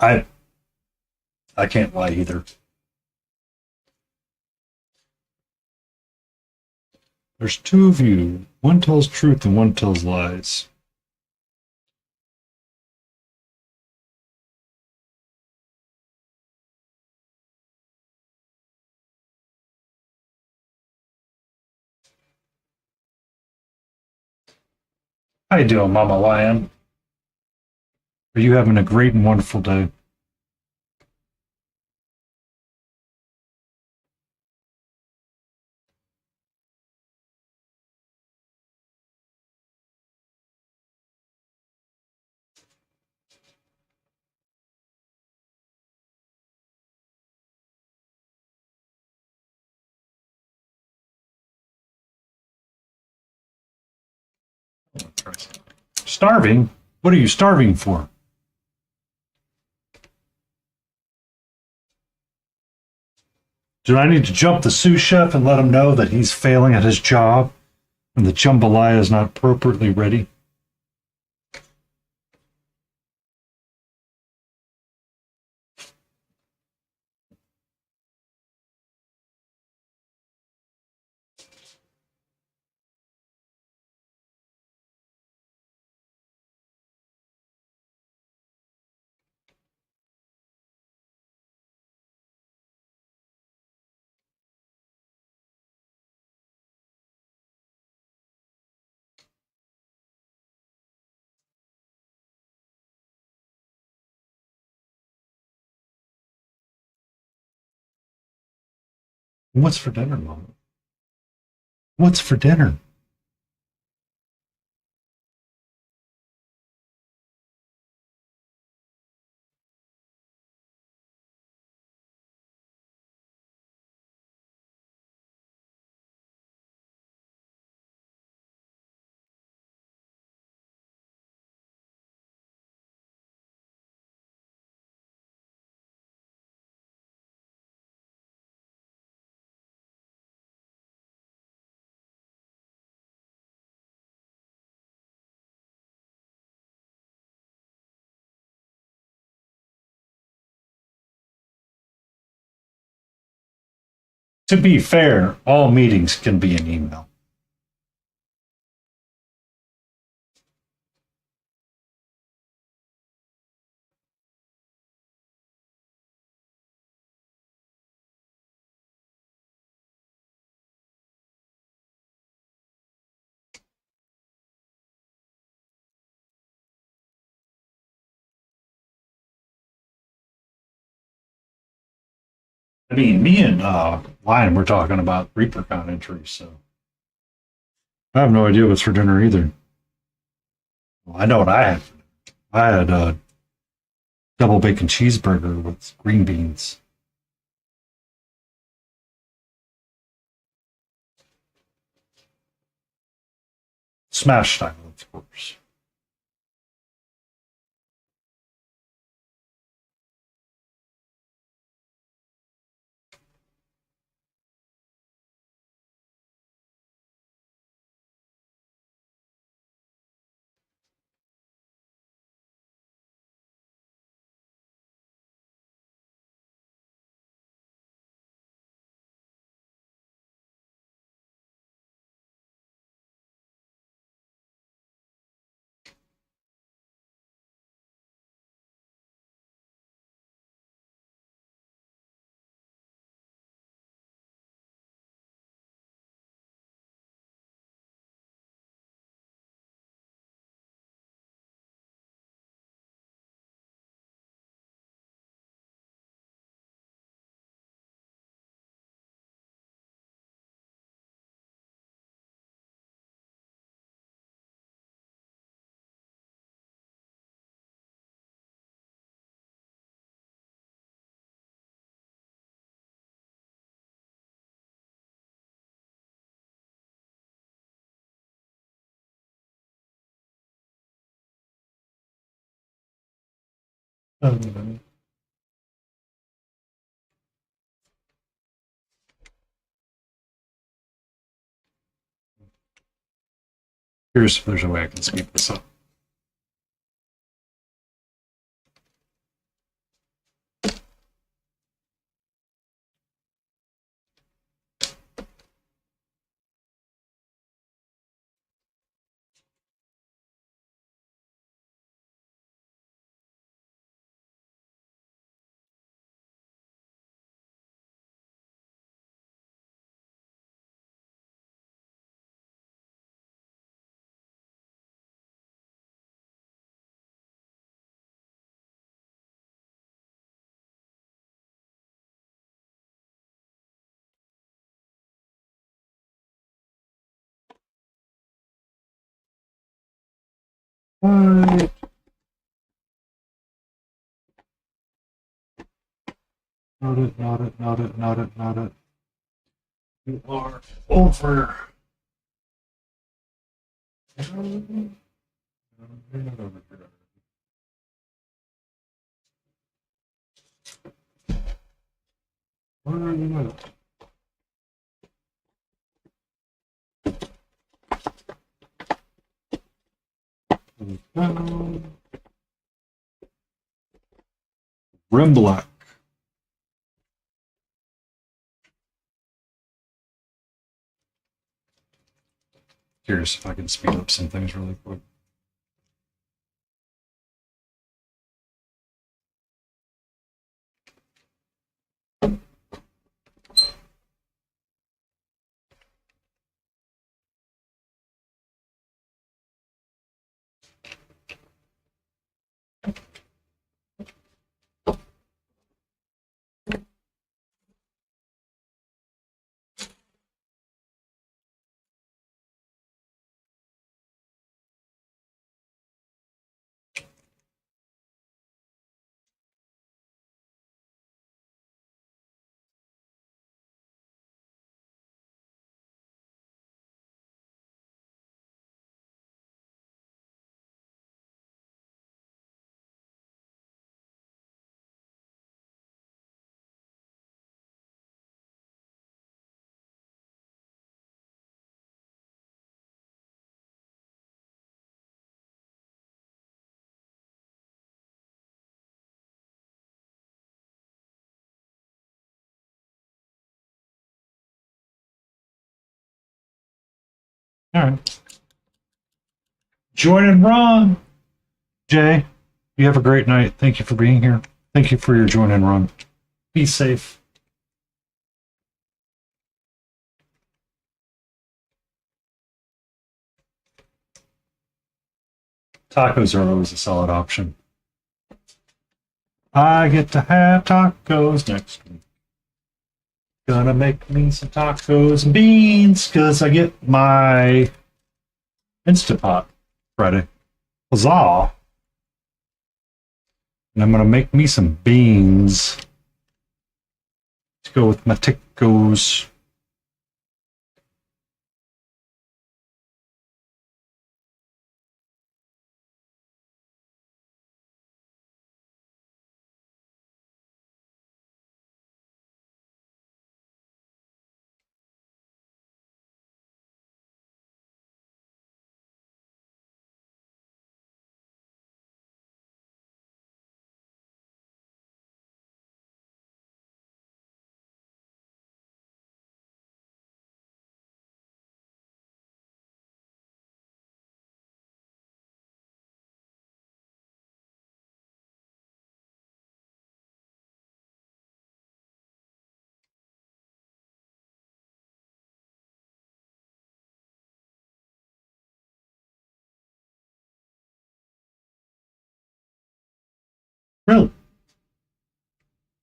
A: I can't lie either. There's two of you. One tells truth and one tells lies. How you doing, Mama Lion? Are you having a great and wonderful day? Starving? What are you starving for? Do I need to jump the sous chef and let him know that he's failing at his job and the jambalaya is not appropriately ready? What's for dinner, Mama? What's for dinner? To be fair, all meetings can be an email. I mean, me and Lion were talking about ReaperCon entries, so I have no idea what's for dinner either. Well, I know what I had. I had a double bacon cheeseburger with green beans. Smash style, of course. Here's if there's a way I can speed this up. What? Not it, not it, not it, not it, not it. You are over. Where are you at? Rim black. Curious if I can speed up some things really quick. All right. Join and run. Jay, you have a great night. Thank you for being here. Thank you for your join and run. Be safe. Tacos are always a solid option. I get to have tacos next week. Gonna make me some tacos and beans because I get my Instapot Friday. Huzzah! And I'm gonna make me some beans to go with my tacos. Really?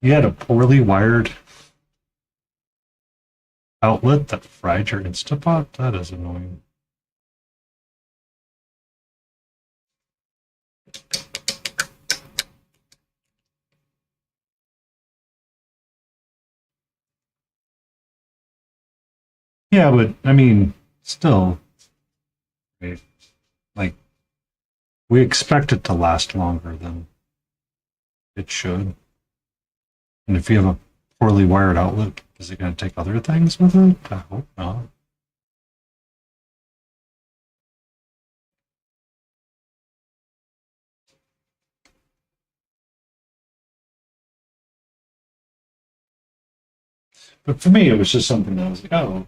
A: You had a poorly wired outlet that fried your Instapot? That is annoying. Yeah, but I mean, still, right? Like, we expect it to last longer than it should. And if you have a poorly wired outlet, is it going to take other things with it? I hope not. But for me, it was just something that I was like, oh,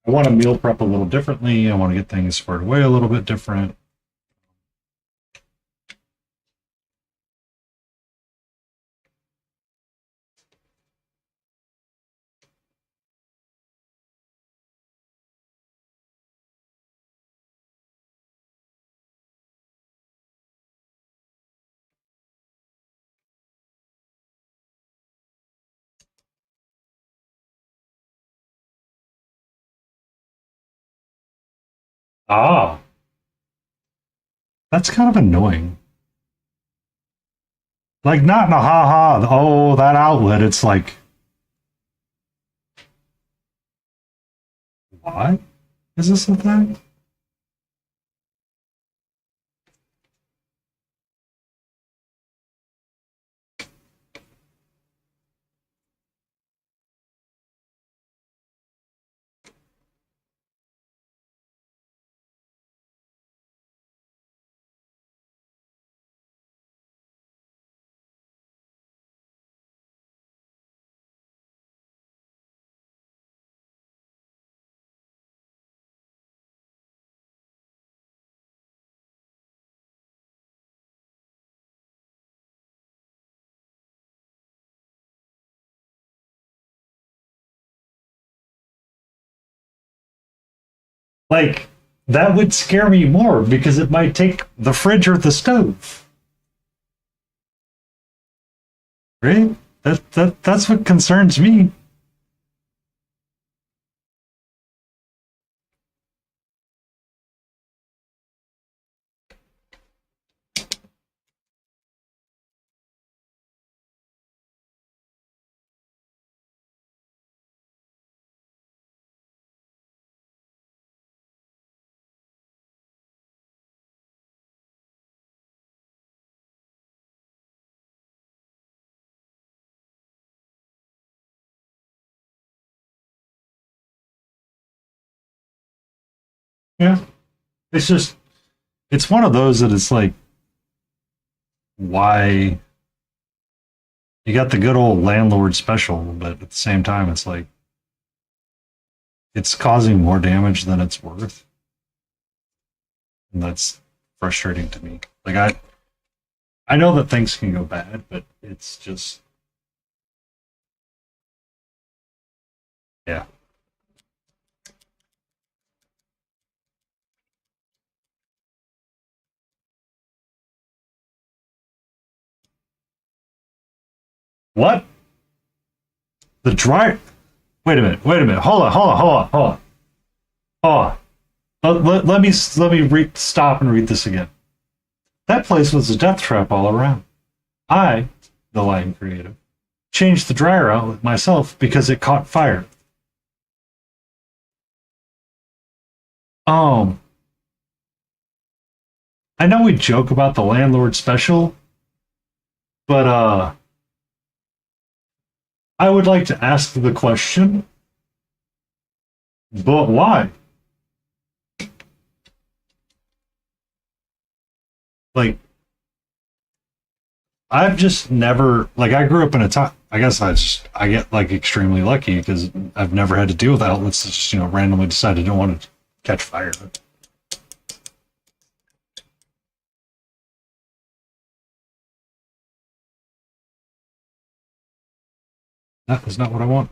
A: I want to meal prep a little differently. I want to get things squared away a little bit different. Ah, That's kind of annoying. Like, not in a ha ha, oh, that outlet. It's like, why is this a thing? Like, that would scare me more because it might take the fridge or the stove. Right? That's what concerns me. Yeah. It's just, it's one of those that it's like, why? You got the good old landlord special, but at the same time, it's like, it's causing more damage than it's worth. And that's frustrating to me. Like, I know that things can go bad, but it's just, yeah. What? The dryer? Wait a minute. Wait a minute. Hold on. Hold on. Hold on. Hold on. Hold on. Let me stop and read this again. That place was a death trap all around. I, the line creative, changed the dryer outlet myself because it caught fire. Um, I know we joke about the landlord special, but I would like to ask the question, but why? Like, I've just never, like, I grew up in a time, I guess I get like extremely lucky because I've never had to deal with outlets that just, randomly decided don't want to catch fire. That is not what I want.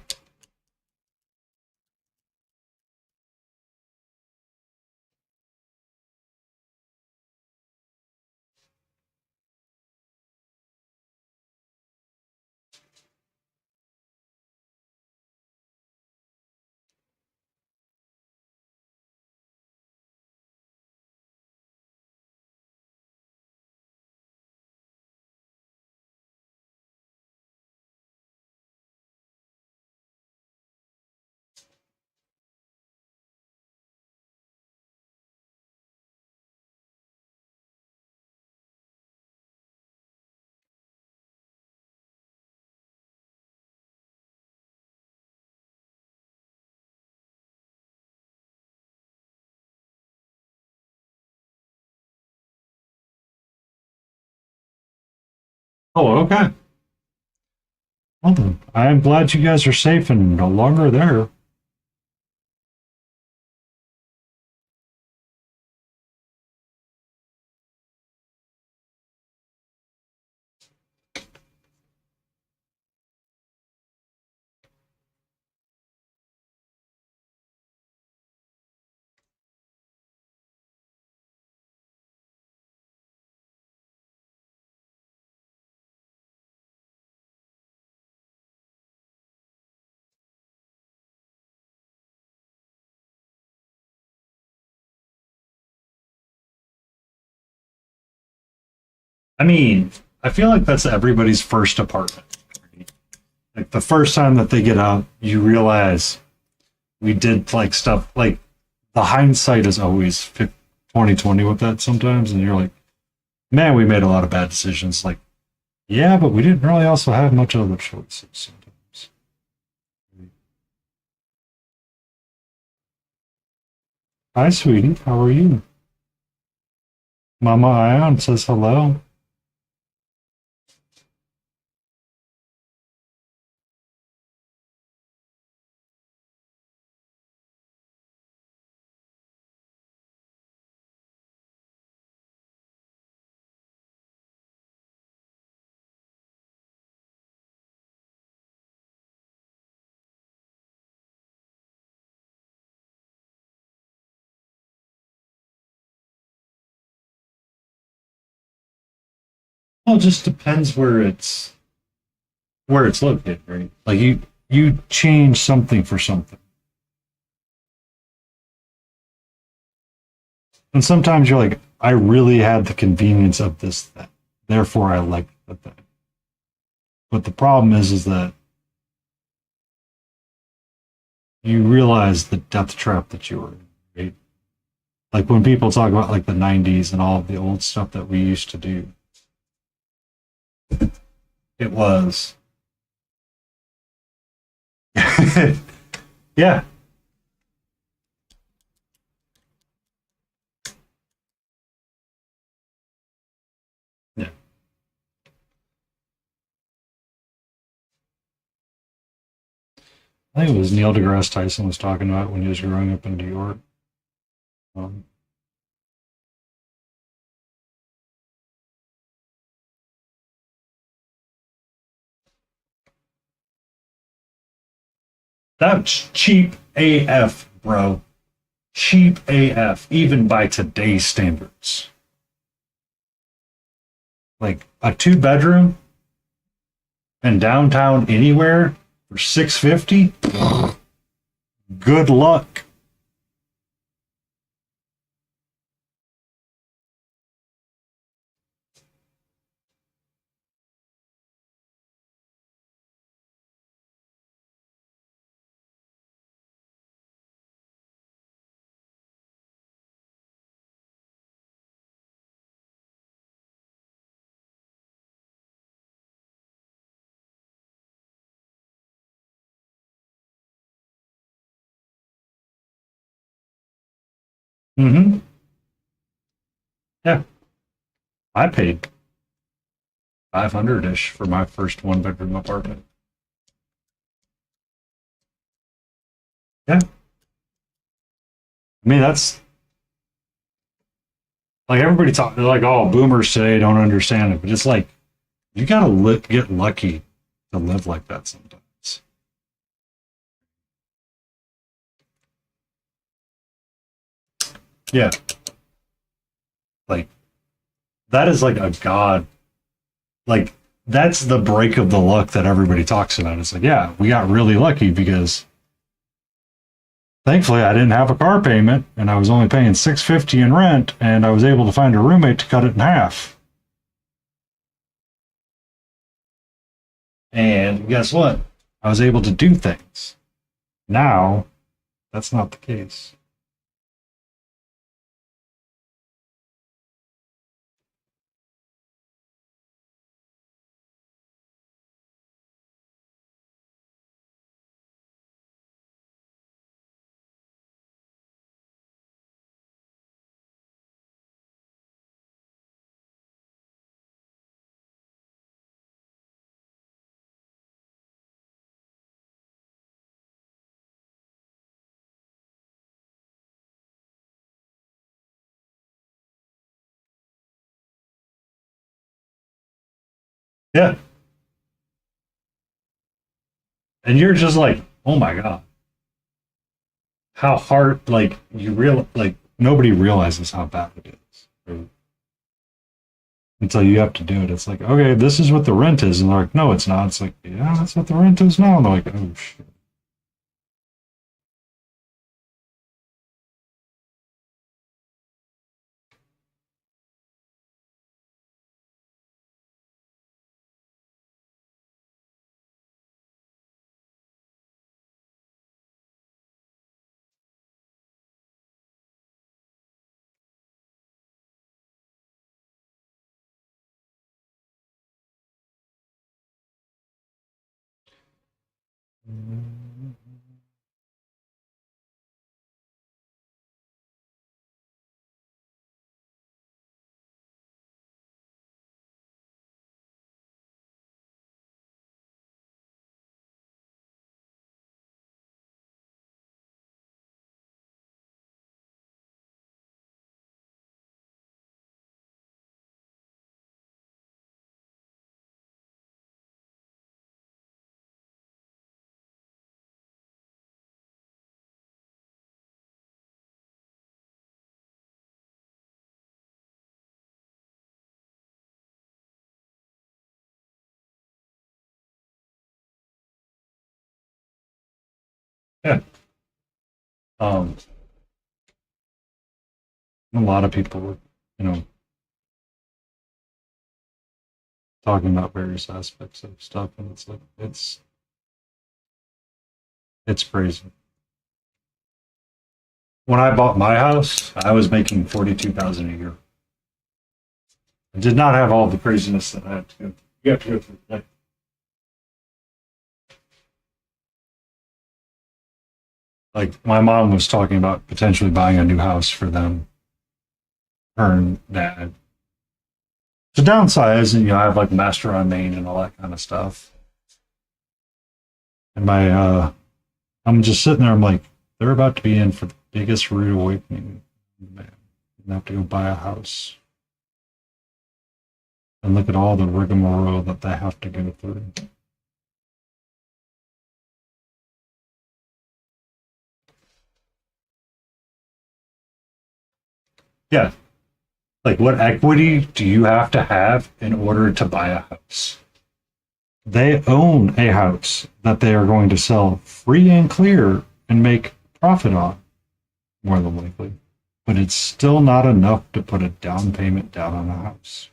A: Oh, okay. Well then, I'm glad you guys are safe and no longer there. I mean, I feel like that's everybody's first apartment. Like the first time that they get out, you realize we did like stuff like the hindsight is always 2020 with that sometimes, and you're like, man, we made a lot of bad decisions. Like, yeah, but we didn't really also have much other choices sometimes. Hi, sweetie. How are you? Mama Ion says hello. Well, it just depends where it's located, right? Like you change something for something. And sometimes you're like, I really had the convenience of this thing. Therefore I like the thing. But the problem is that you realize the death trap that you were in, right? Like when people talk about like the 90s and all of the old stuff that we used to do, it was yeah. Yeah. I think it was Neil deGrasse Tyson was talking about when he was growing up in New York. Um, that's cheap AF, bro. Cheap AF, even by today's standards. Like a 2 bedroom in downtown anywhere for 650. Good luck. Mm-hmm. Yeah, I paid 500 ish for my first 1 bedroom apartment. Yeah, I mean that's like everybody talk. They're like, oh, boomers today don't understand it, but it's like you gotta get lucky to live like that sometimes. Yeah, like that is like a god. Like that's the break of the luck that everybody talks about. It's like, yeah, we got really lucky because thankfully I didn't have a car payment and I was only paying 650 in rent, and I was able to find a roommate to cut it in half. And guess what? I was able to do things. Now, that's not the case. Yeah. And you're just like, oh my God, how hard, like, like, nobody realizes how bad it is until you have to do it. It's like, okay, this is what the rent is. And they're like, no, it's not. It's like, yeah, that's what the rent is now. And they're like, oh shit. Yeah. Um, a lot of people were, talking about various aspects of stuff, and it's like it's crazy. When I bought my house, I was making 42,000 a year. I did not have all the craziness that I had to go. You have to go through. Like my mom was talking about potentially buying a new house for them, her and dad, to downsize, and I have like master on main and all that kind of stuff. And I'm just sitting there. I'm like, they're about to be in for the biggest rude awakening. Man, they have to go buy a house, and look at all the rigmarole that they have to go through. Yeah, like what equity do you have to have in order to buy a house? They own a house that they are going to sell free and clear and make profit on, more than likely. But it's still not enough to put a down payment down on a house.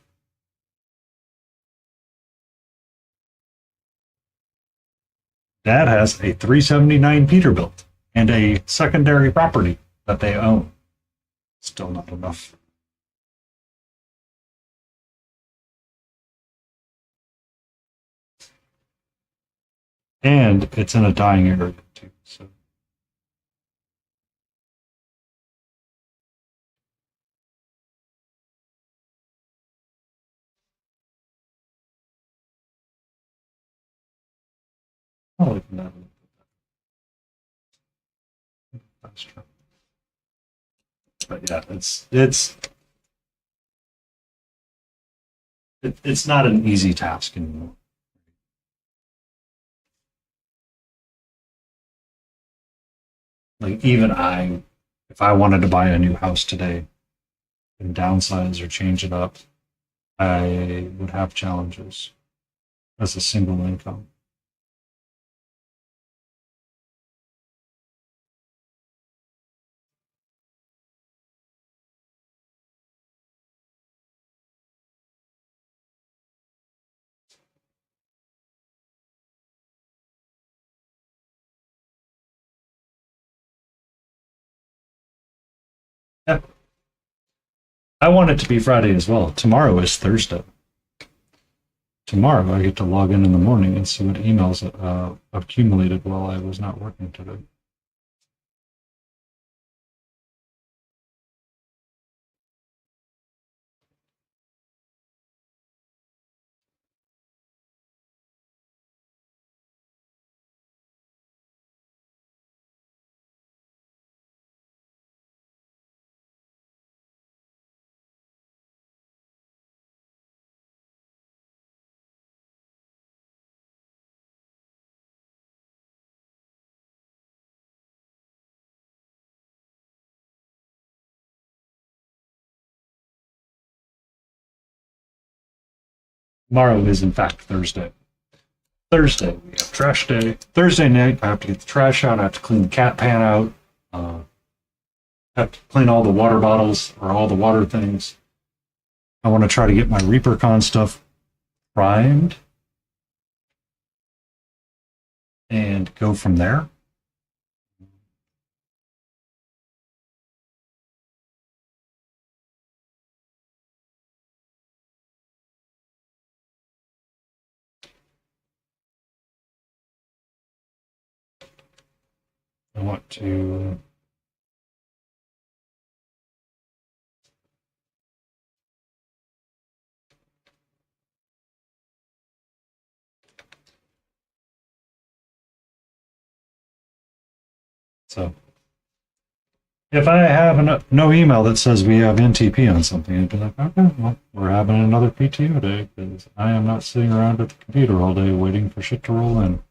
A: Dad has a 379 Peterbilt and a secondary property that they own. Still not enough. And it's in a dying area too. So I like that. That's true. But yeah, it's not an easy task anymore. Like even if I wanted to buy a new house today and downsize or change it up, I would have challenges as a single income. Yeah, I want it to be Friday as well. Tomorrow is Thursday. Tomorrow I get to log in the morning and see what emails accumulated while I was not working today. Tomorrow is in fact Thursday. Thursday we have trash day. Thursday night I have to get the trash out. I have to clean the cat pan out. Uh, I have to clean all the water bottles or all the water things. I want to try to get my ReaperCon stuff primed and go from there. I want to. So if I have no email that says we have NTP on something, I'd be like, okay, well, we're having another PTO day because I am not sitting around at the computer all day waiting for shit to roll in.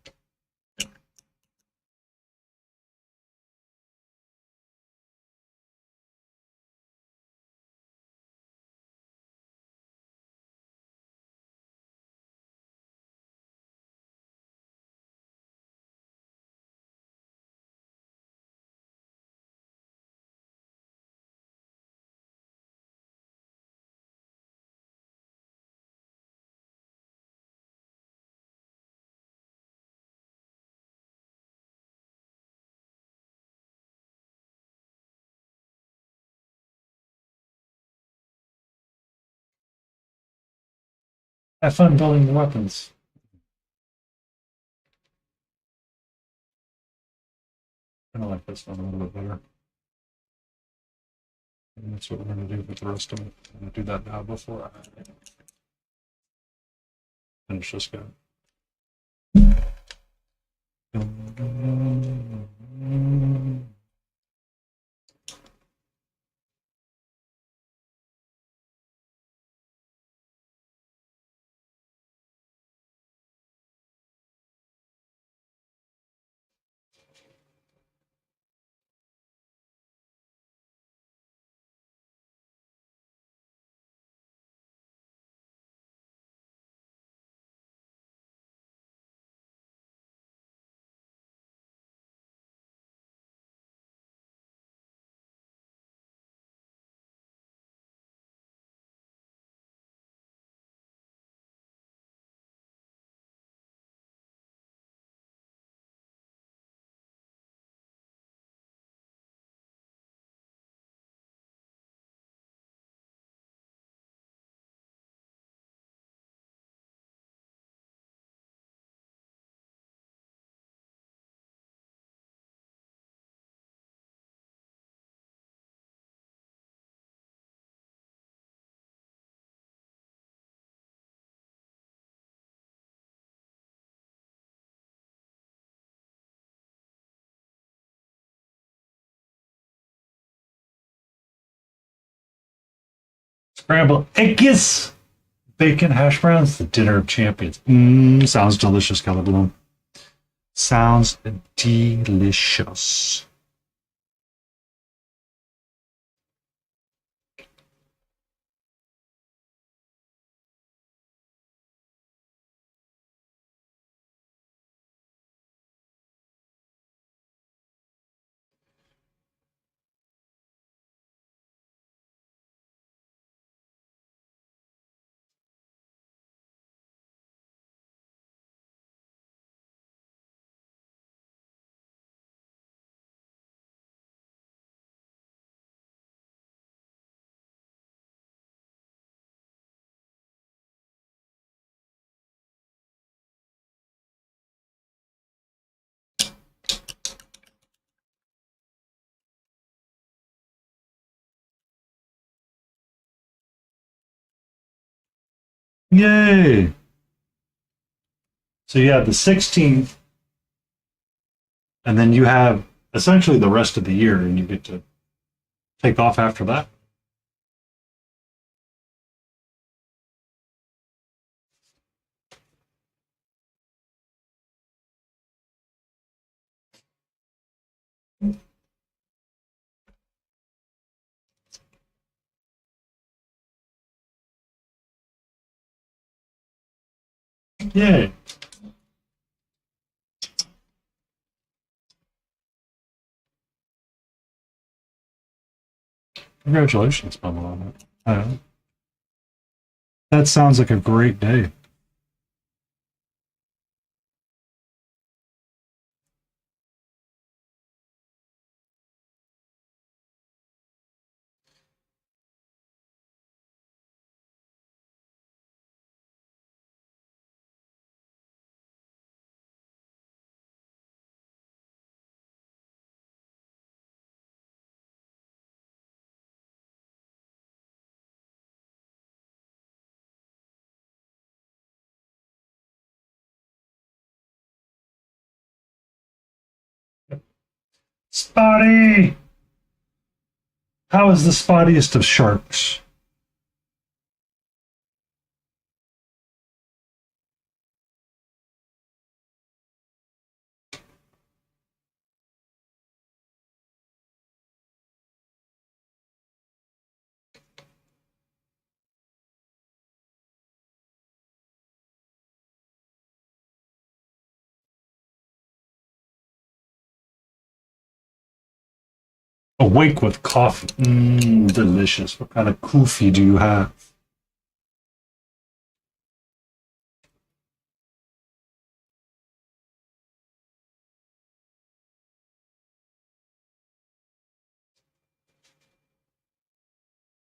A: Have fun building the weapons. I like this one a little bit better. And that's what we're going to do with the rest of it. I'm going to do that now before I finish this guy. Scrambled eggs, bacon, hash browns, the dinner of champions. Sounds delicious, Color Bloom. Sounds delicious. Yay! So you have the 16th, and then you have essentially the rest of the year, and you get to take off after that. Yay! Congratulations, Pamela. That sounds like a great day. Spotty! How is the spottiest of sharks? Awake with coffee. Delicious. What kind of coffee do you have?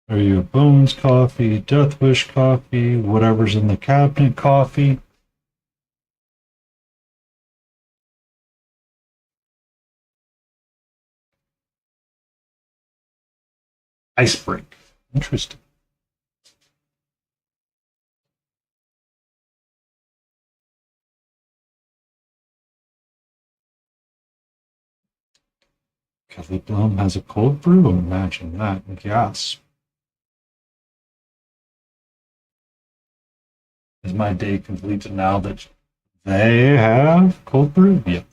A: Are you a Bones coffee, Death Wish coffee, whatever's in the cabinet coffee? Ice break. Interesting. Kelly Blum has a cold brew? Imagine that. Yes. Is my day complete now that they have cold brew? Yes.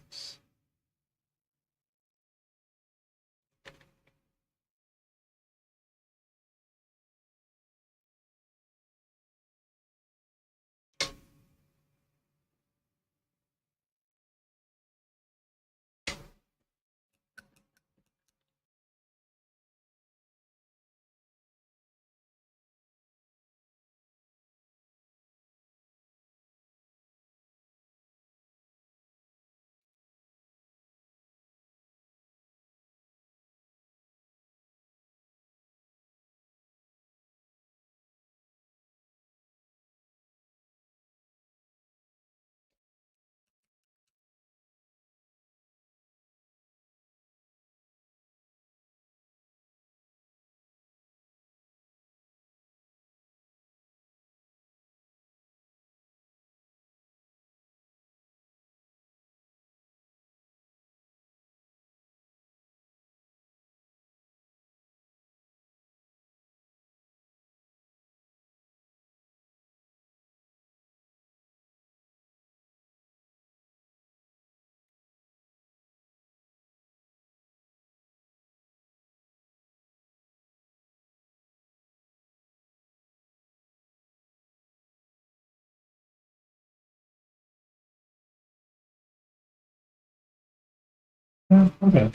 A: Yeah, okay.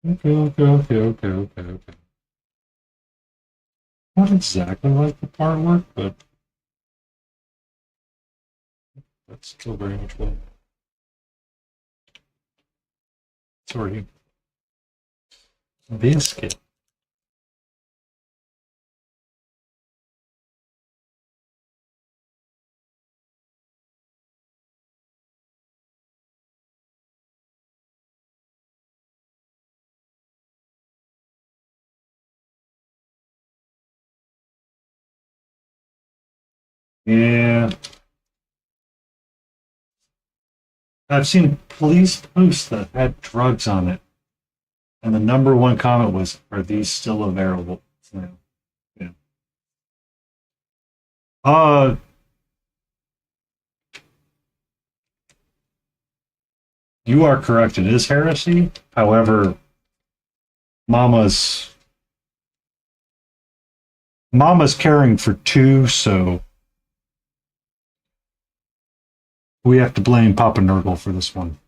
A: Okay. Not exactly like the artwork, but that's still very much well. Sorry. Biscuit. Yeah. I've seen police posts that had drugs on it, and the number one comment was, "Are these still available?" So, yeah. Uh, you are correct. It is heresy. However, Mama's Mama's caring for two, so we have to blame Papa Nurgle for this one.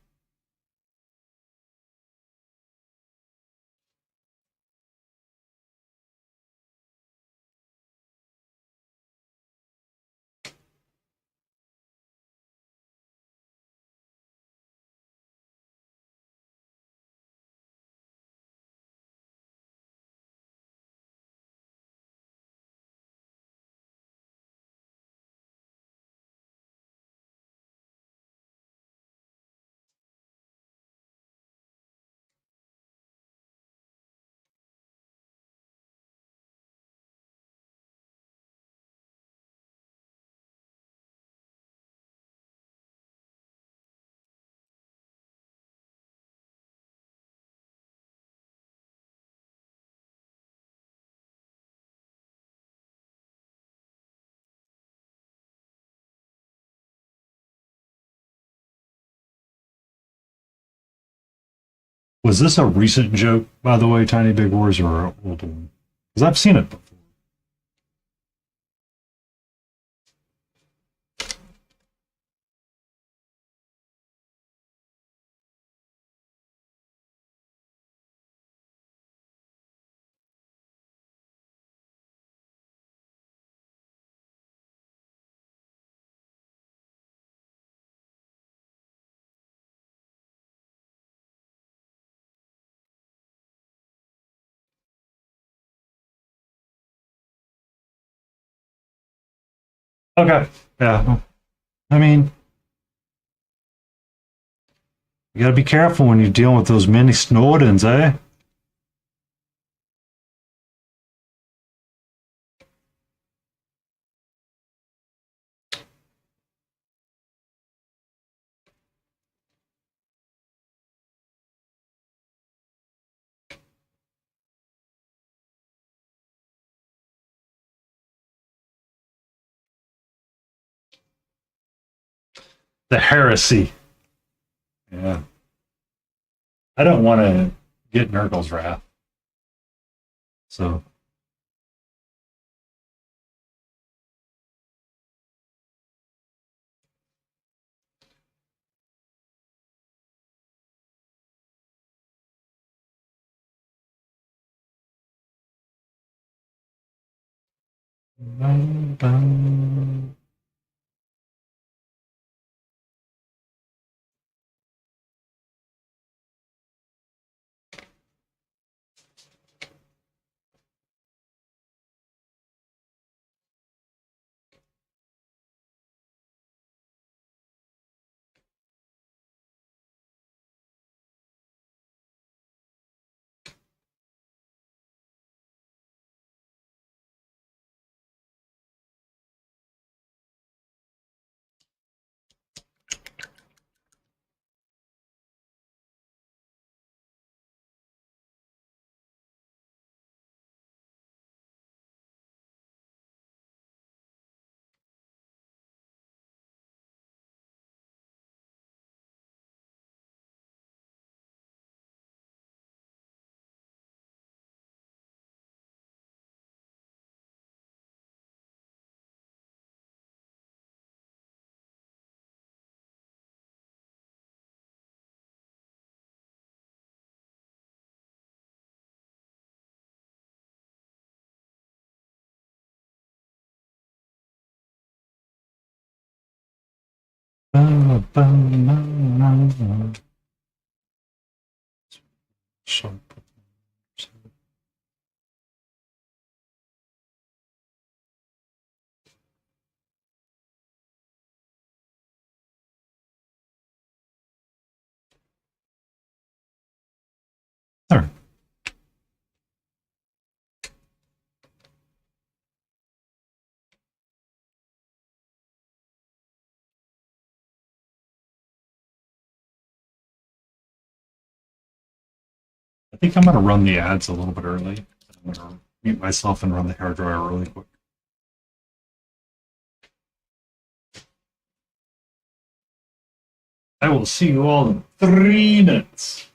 A: Was this a recent joke, by the way, Tiny Big Wars, or an old one? Because I've seen it before. Okay. Yeah. I mean, you gotta be careful when you're dealing with those mini Snowdens, eh? The heresy. Yeah. I don't want to get Nurgle's wrath. So. Bum, bum. Bum, bum, bum, bum. So- All right. I think I'm going to run the ads a little bit early. I'm going to mute myself and run the hairdryer really quick. I will see you all in 3 minutes.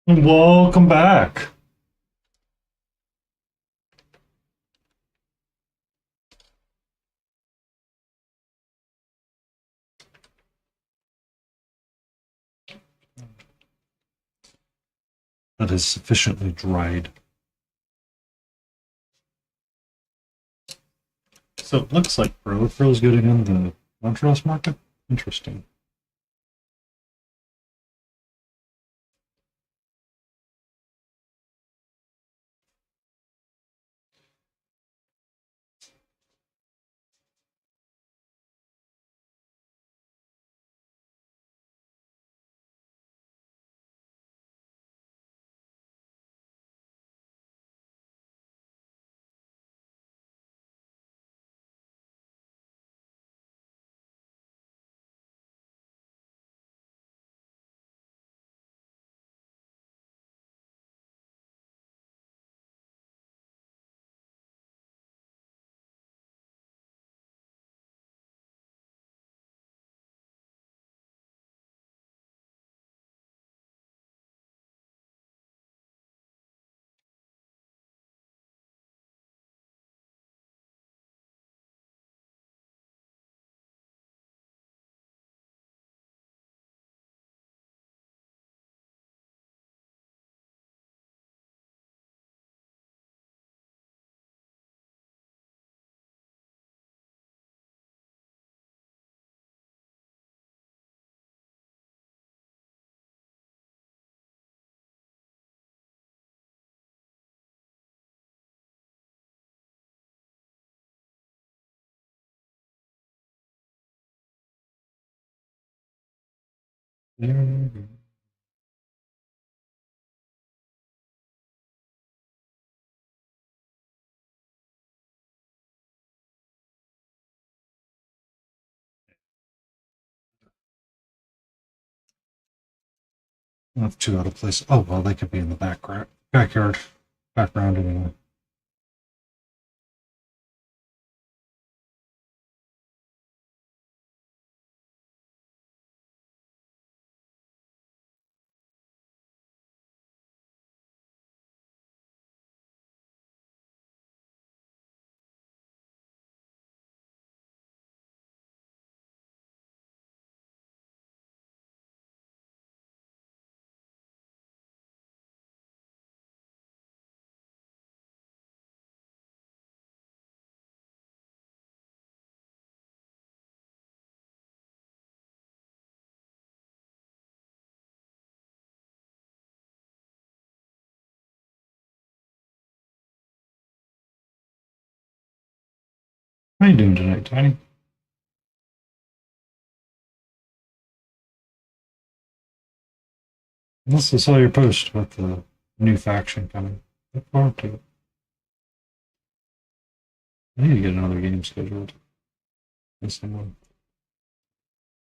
A: And welcome back. That is sufficiently dried. So it looks like is getting in the Montrose market. Interesting. I have two out of place. Oh well, they could be in the backyard, background anyway. How you doing tonight, Tiny? Unless I saw your post about the new faction coming. Look forward to it. I need to get another game scheduled. With someone.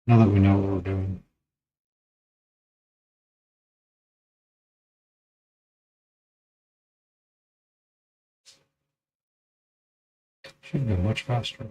A: Now that we know what we're doing. Should go much faster.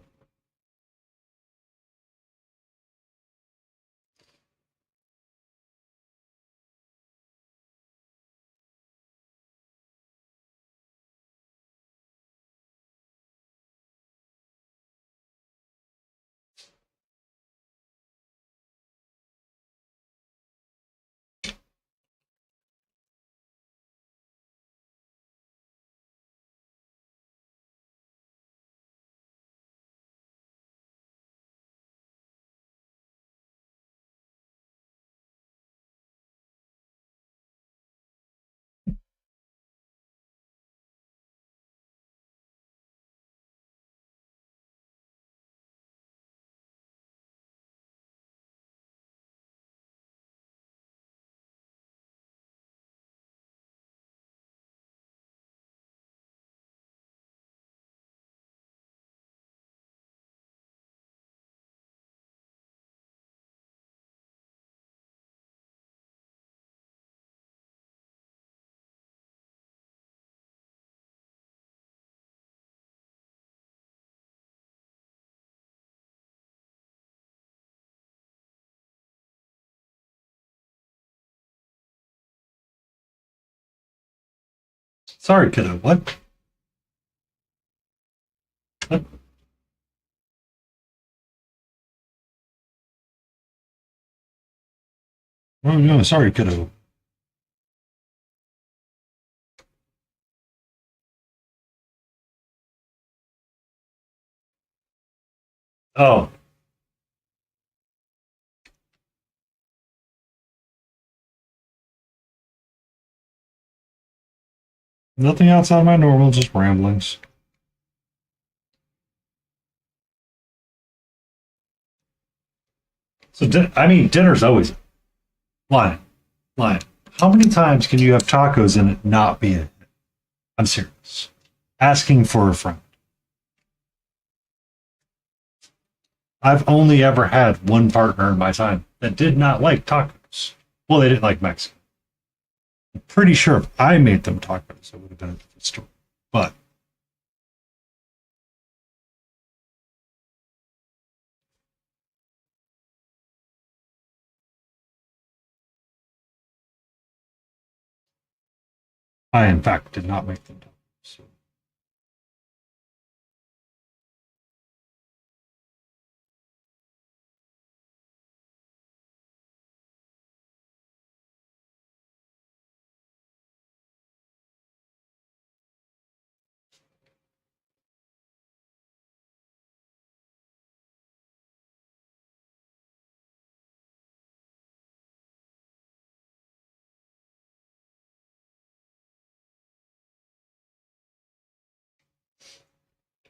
A: Sorry, kiddo. What? What? Oh, no, sorry, kiddo. Oh, nothing outside my normal, just ramblings. So, I mean, dinner's always lying. Lying. How many times can you have tacos and it not be a hit? I'm serious. Asking for a friend. I've only ever had one partner in my time that did not like tacos. Well, they didn't like Mexican. I'm pretty sure if I made them tacos, it would have been a different story. But I, in fact, did not make them tacos. So.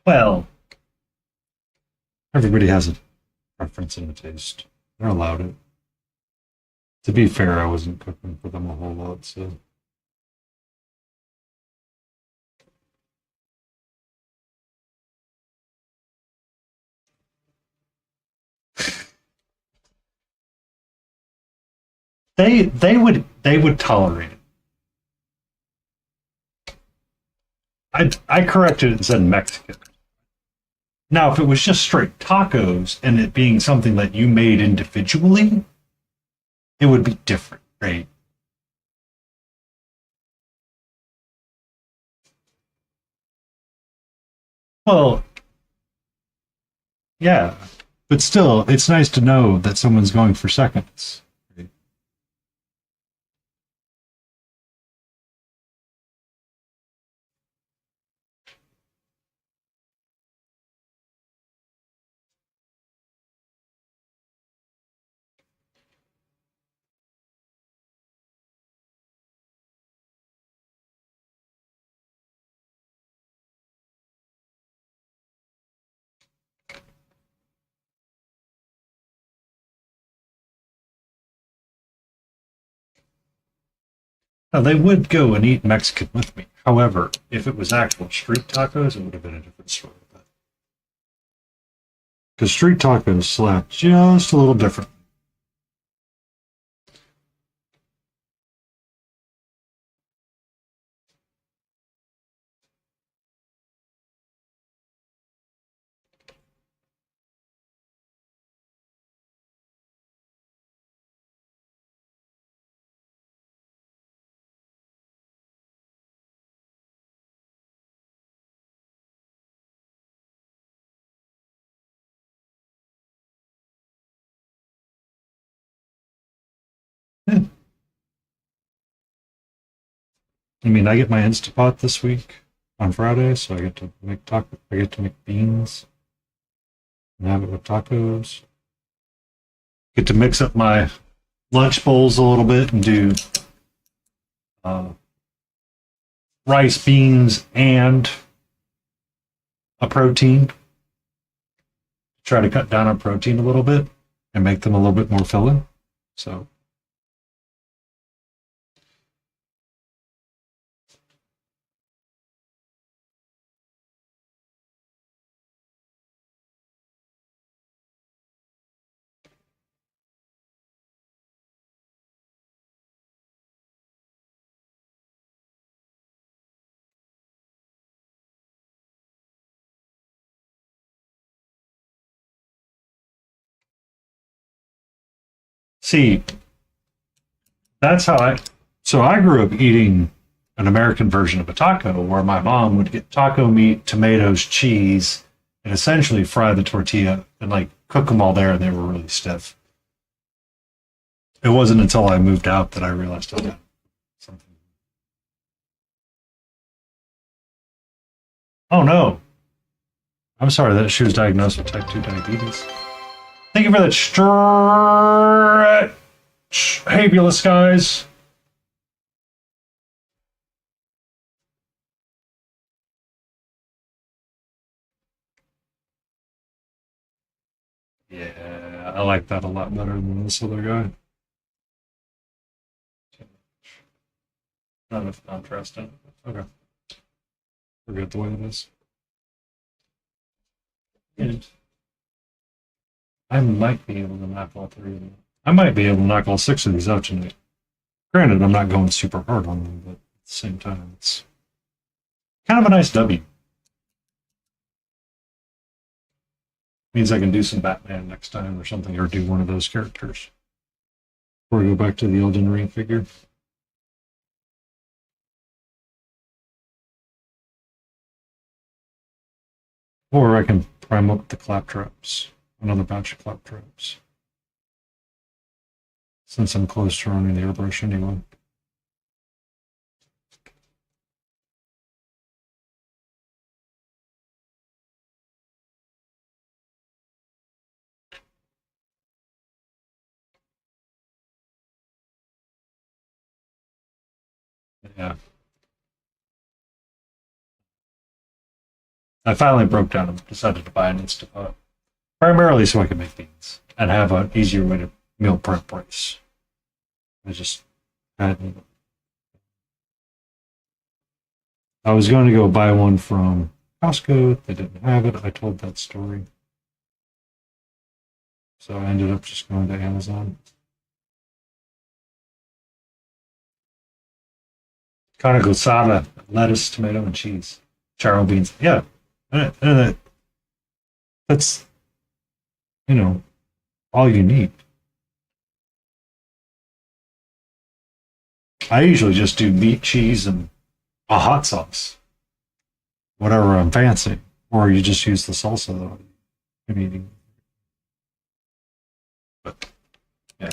A: Well, everybody has a preference and a taste. They're allowed it. To be fair, I wasn't cooking for them a whole lot, so. They would tolerate it. I corrected it and said Mexican. Now, if it was just straight tacos and it being something that you made individually, it would be different, right? Well, yeah, but still, it's nice to know that someone's going for seconds. Right? Now, they would go and eat Mexican with me. However, if it was actual street tacos, it would have been a different story. Because street tacos slap just a little different. Yeah. I mean, I get my Instapot this week on Friday, so I get to make taco. I get to make beans and have it with tacos. Get to mix up my lunch bowls a little bit and do uh, rice, beans, and a protein. Try to cut down on protein a little bit and make them a little bit more filling. So, see, that's how I. So I grew up eating an American version of a taco where my mom would get taco meat, tomatoes, cheese, and essentially fry the tortilla and like cook them all there, and they were really stiff. It wasn't until I moved out that I realized I had something. Oh no. I'm sorry that she was diagnosed with type 2 diabetes. Thank you for that stretch, Habulous guys. Yeah, I like that a lot better than this other guy. Not enough contrast in it. Okay. Forget the way it is. And I might be able to knock all three of them. I might be able to knock all six of these out tonight. Granted, I'm not going super hard on them, but at the same time, it's kind of a nice W. Means I can do some Batman next time or something, or do one of those characters. Before we go back to the Elden Ring figure. Or I can prime up the claptraps. Another batch of claptraps. Since I'm close to running the airbrush anyway. Yeah. I finally broke down and decided to buy an Instapot. Primarily so I could make beans and have an easier way to meal prep rice. I just hadn't. I was going to go buy one from Costco. They didn't have it. I told that story. So I ended up just going to Amazon. Carne asada, lettuce, tomato, and cheese. Charro beans. Yeah. That's, all you need. I usually just do meat, cheese, and a hot sauce. Whatever I'm fancy. Or you just use the salsa that I'm eating. But, yeah.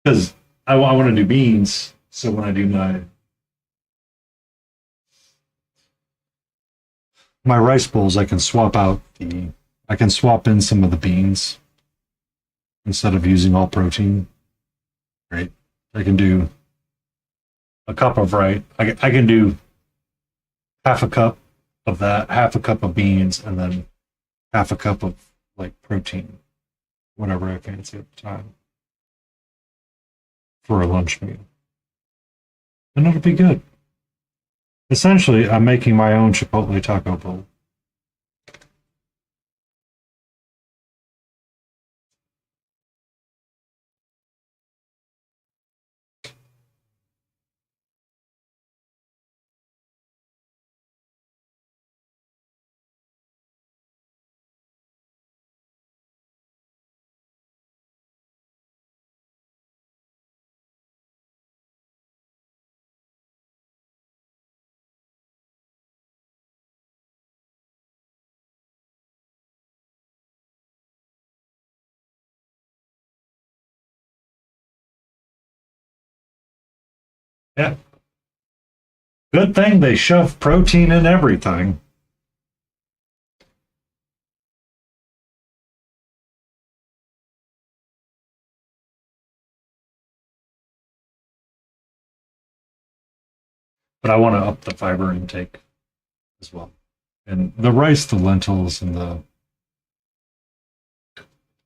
A: Because I want to do beans, so when I do my rice bowls, I can swap in some of the beans instead of using all protein. Right? I can do a cup of rice. I can do half a cup of that, half a cup of beans, and then half a cup of like protein, whatever I fancy at the time, for a lunch meal. And it'll be good. Essentially, I'm making my own Chipotle taco bowl. Yeah. Good thing they shove protein in everything. But I want to up the fiber intake as well. And the rice, the lentils, and the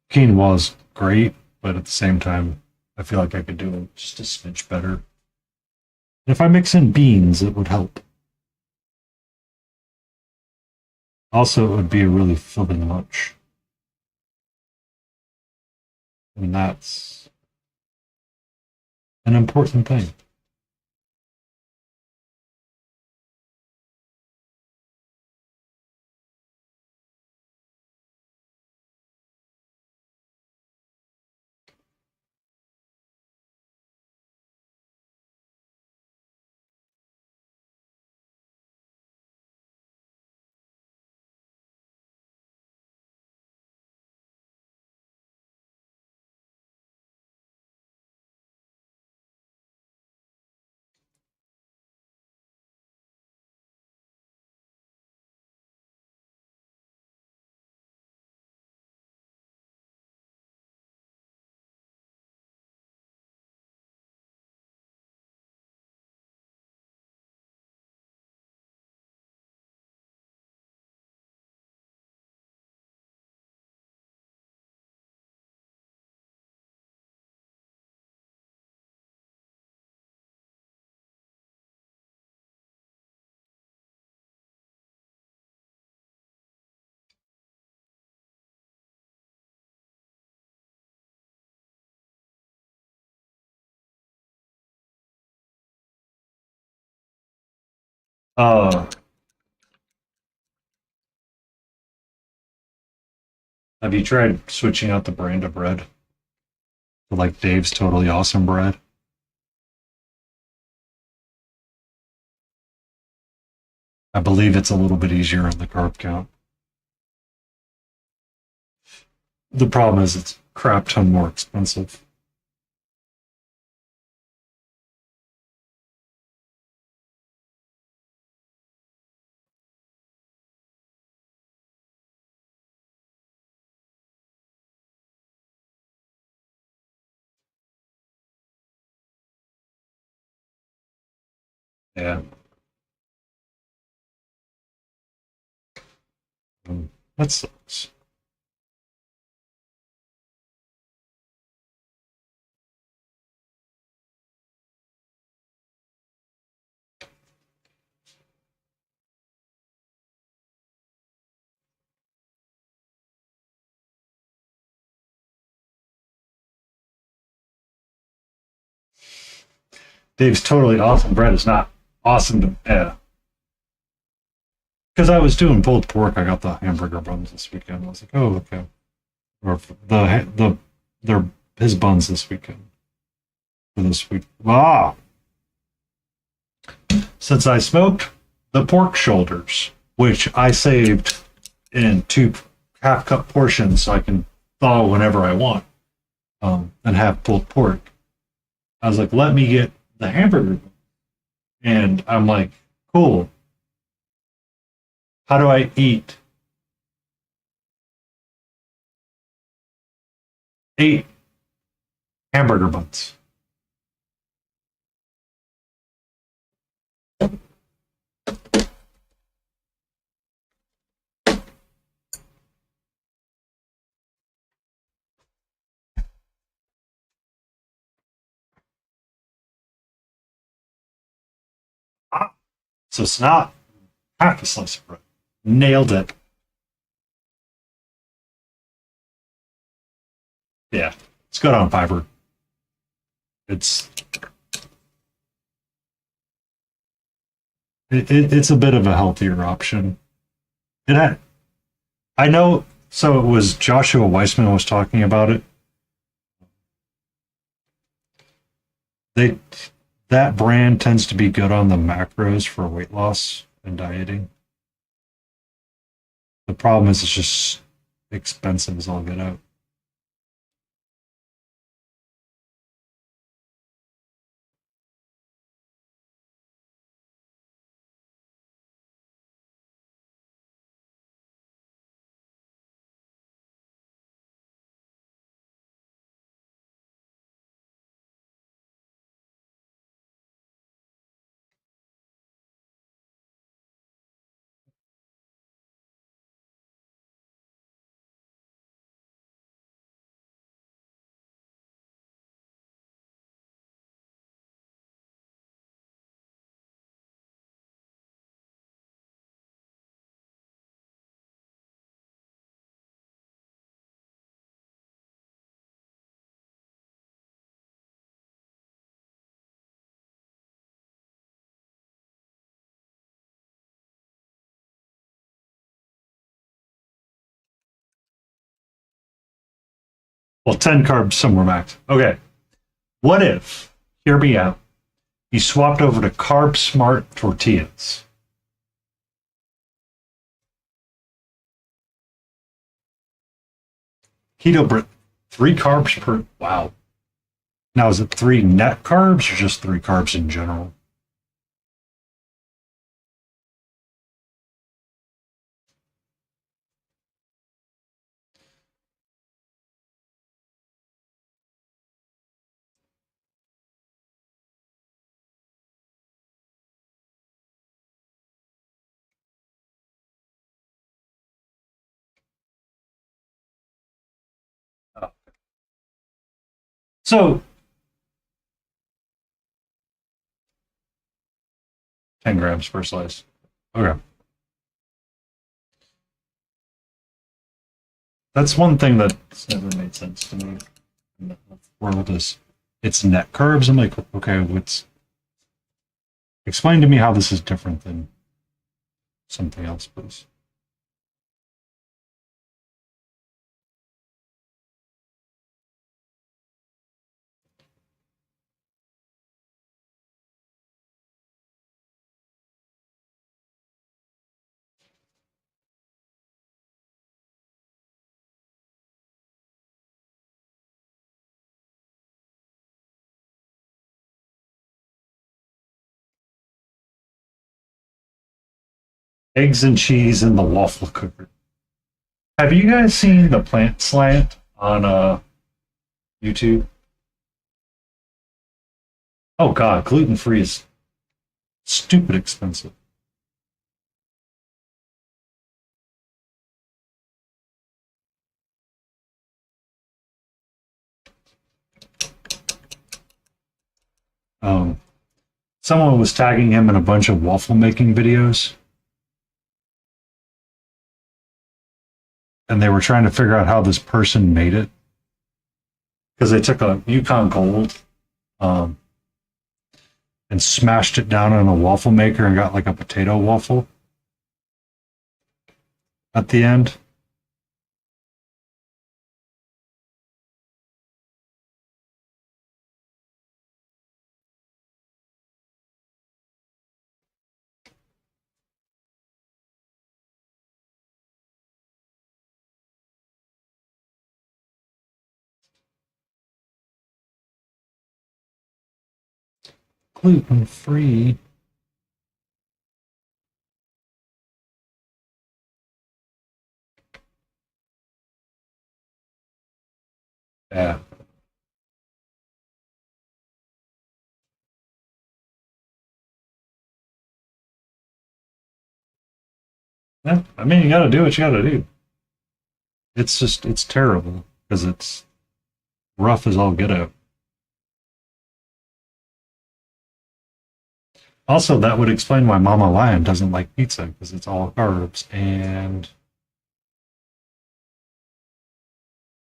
A: quinoa is great, but at the same time, I feel like I could do it just a smidge better. If I mix in beans, it would help. Also, it would be a really filling lunch. And that's an important thing. Uh, have you tried switching out the brand of bread to like Dave's Totally Awesome bread? I believe it's a little bit easier on the carb count. The problem is it's a crap ton more expensive. Yeah. That sucks. Dave's Totally Awesome bread is not awesome to, yeah. Because I was doing pulled pork, I got the hamburger buns this weekend. I was like, oh, okay. Or their his buns this weekend for this week. Ah, since I smoked the pork shoulders, which I saved in 2 half-cup portions, so I can thaw whenever I want, and have pulled pork. I was like, let me get the hamburger, and I'm like, cool. How do I eat 8 hamburger buns? So it's not half a slice of bread. Nailed it. Yeah, it's good on fiber. It's it's a bit of a healthier option. It had, I know. So it was Joshua Weissman was talking about it. They that brand tends to be good on the macros for weight loss and dieting. The problem is it's just expensive as all get out. Well, 10 carbs somewhere max. Okay. What if, hear me out, you swapped over to carb smart tortillas? Keto bread, 3 carbs per, wow. Now, is it 3 net carbs or just 3 carbs in general? So, 10 grams per slice. Okay. That's one thing that's never made sense to me in the world is it's net carbs. I'm like, okay, what's explain to me how this is different than something else, please. Eggs and cheese in the waffle cooker. Have you guys seen the plant slant on YouTube? Oh god, gluten free is stupid expensive. Um, Someone was tagging him in a bunch of waffle making videos, and they were trying to figure out how this person made it because they took a Yukon Gold um, and smashed it down in a waffle maker and got like a potato waffle at the end. Gluten free. Yeah. Yeah. I mean, you got to do what you got to do. It's terrible because it's rough as all get out. Also, that would explain why Mama Lion doesn't like pizza because it's all carbs and,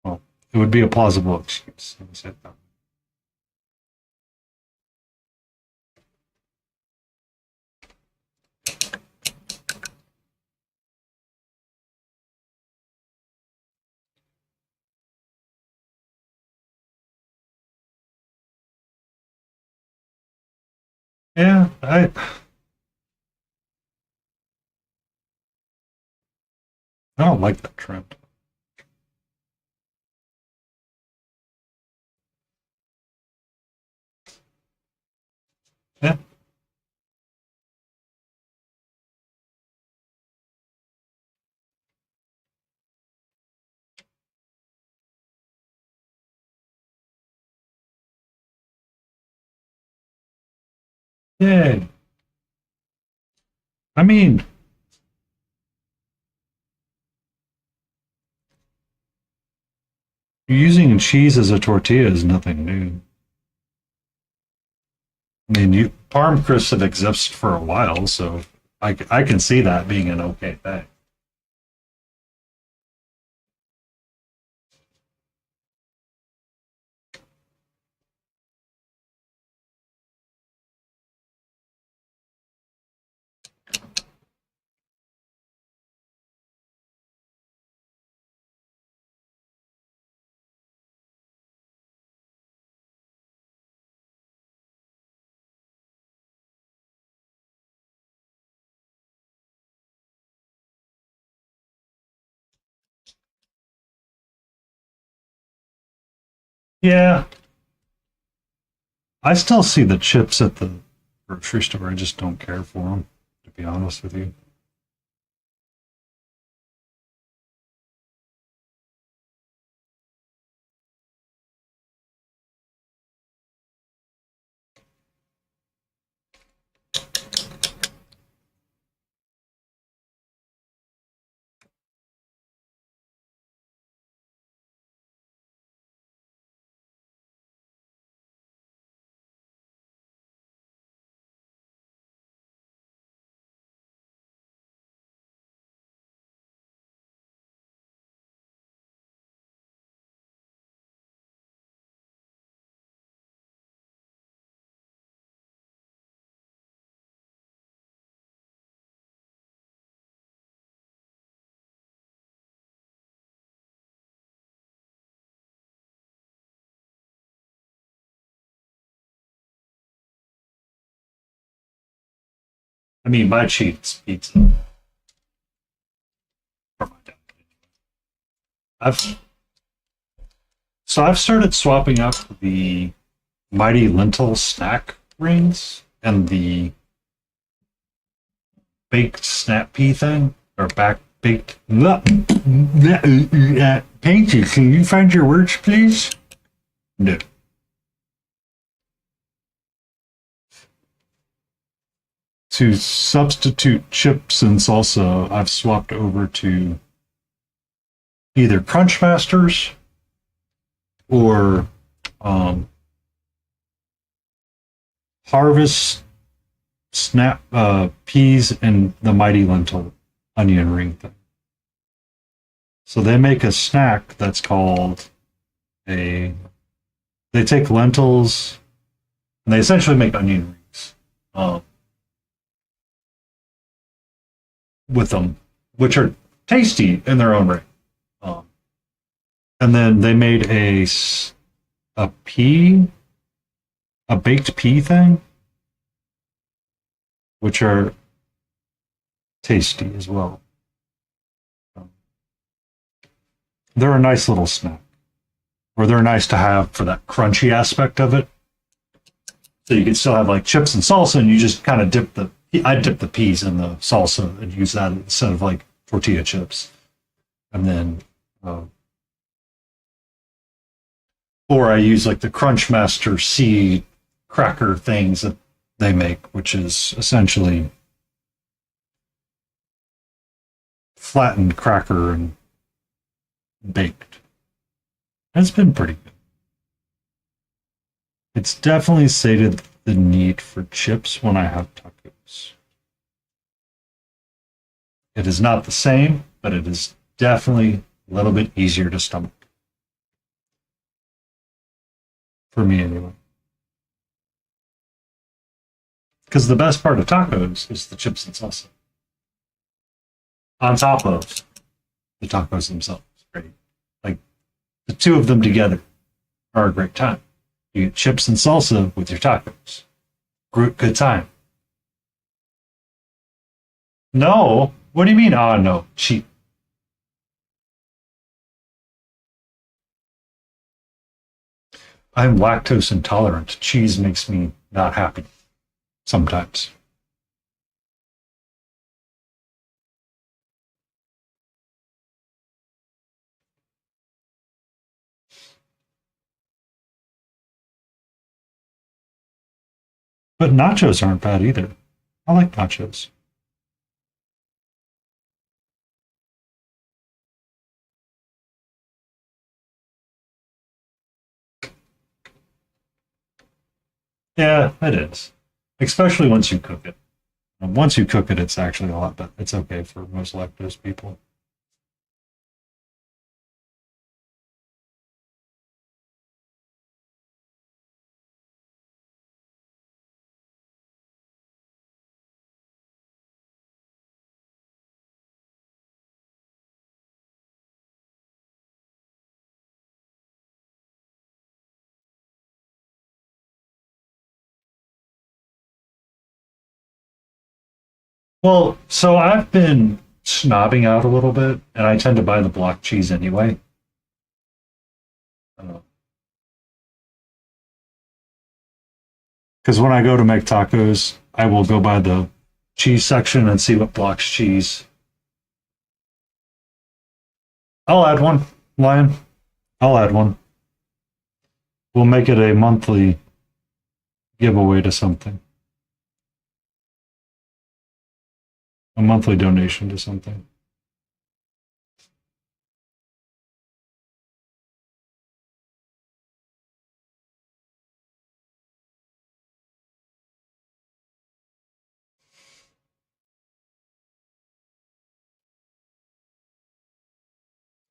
A: well, it would be a plausible excuse. Let me say that. Yeah, I don't like that trend. Yeah, yeah. I mean, using cheese as a tortilla is nothing new. I mean, you parm crisps have existed for a while, so I can see that being an okay thing. Yeah, I still see the chips at the grocery store. I just don't care for them, to be honest with you. I mean, my cheat's pizza. For my dad. I've started swapping out the Mighty Lentil snack rings and the baked snap pea thing, or back baked. Painty, can you find your words, please? No. To substitute chips and salsa, I've swapped over to either Crunch Masters or Harvest Snap peas and the Mighty Lentil onion ring thing. So they make a snack that's called they take lentils and they essentially make onion rings with them, which are tasty in their own right. And then they made a baked pea thing, which are tasty as well. They're a nice little snack, or they're nice to have for that crunchy aspect of it. So you can still have like chips and salsa, and you just kind of I dip the peas in the salsa and use that instead of like tortilla chips. And then, or I use like the Crunch Master seed cracker things that they make, which is essentially flattened cracker and baked. It's been pretty good. It's definitely sated the need for chips when I have tacos. It is not the same, but it is definitely a little bit easier to stomach. For me, anyway. Because the best part of tacos is the chips and salsa. On top of the tacos themselves. Great. Like, the two of them together are a great time. You get chips and salsa with your tacos. Good time. No. What do you mean? Oh, no. Cheap. I'm lactose intolerant. Cheese makes me not happy. Sometimes. But nachos aren't bad either. I like nachos. Yeah, it is. Especially once you cook it. And once you cook it, it's actually a lot better. It's okay for most lactose people. Well, so I've been snobbing out a little bit, and I tend to buy the block cheese anyway. Because when I go to make tacos, I will go by the cheese section and see what blocks cheese. I'll add one, Lion. I'll add one. We'll make it a monthly giveaway to something. A monthly donation to something.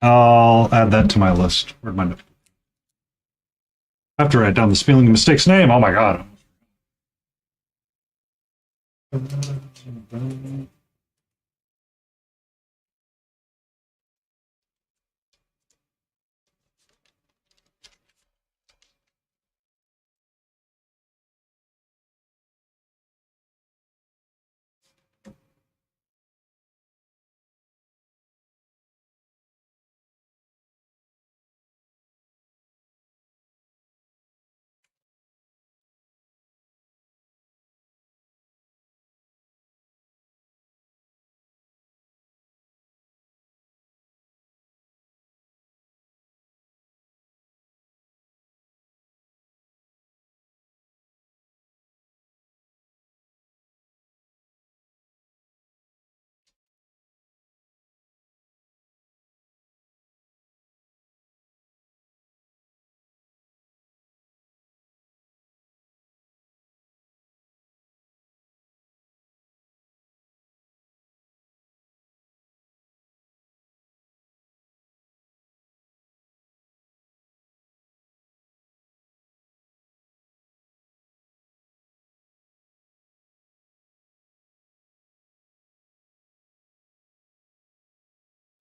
A: I'll add that to my list. Where'd my note? I have to write down the spelling mistake's name. Oh my god.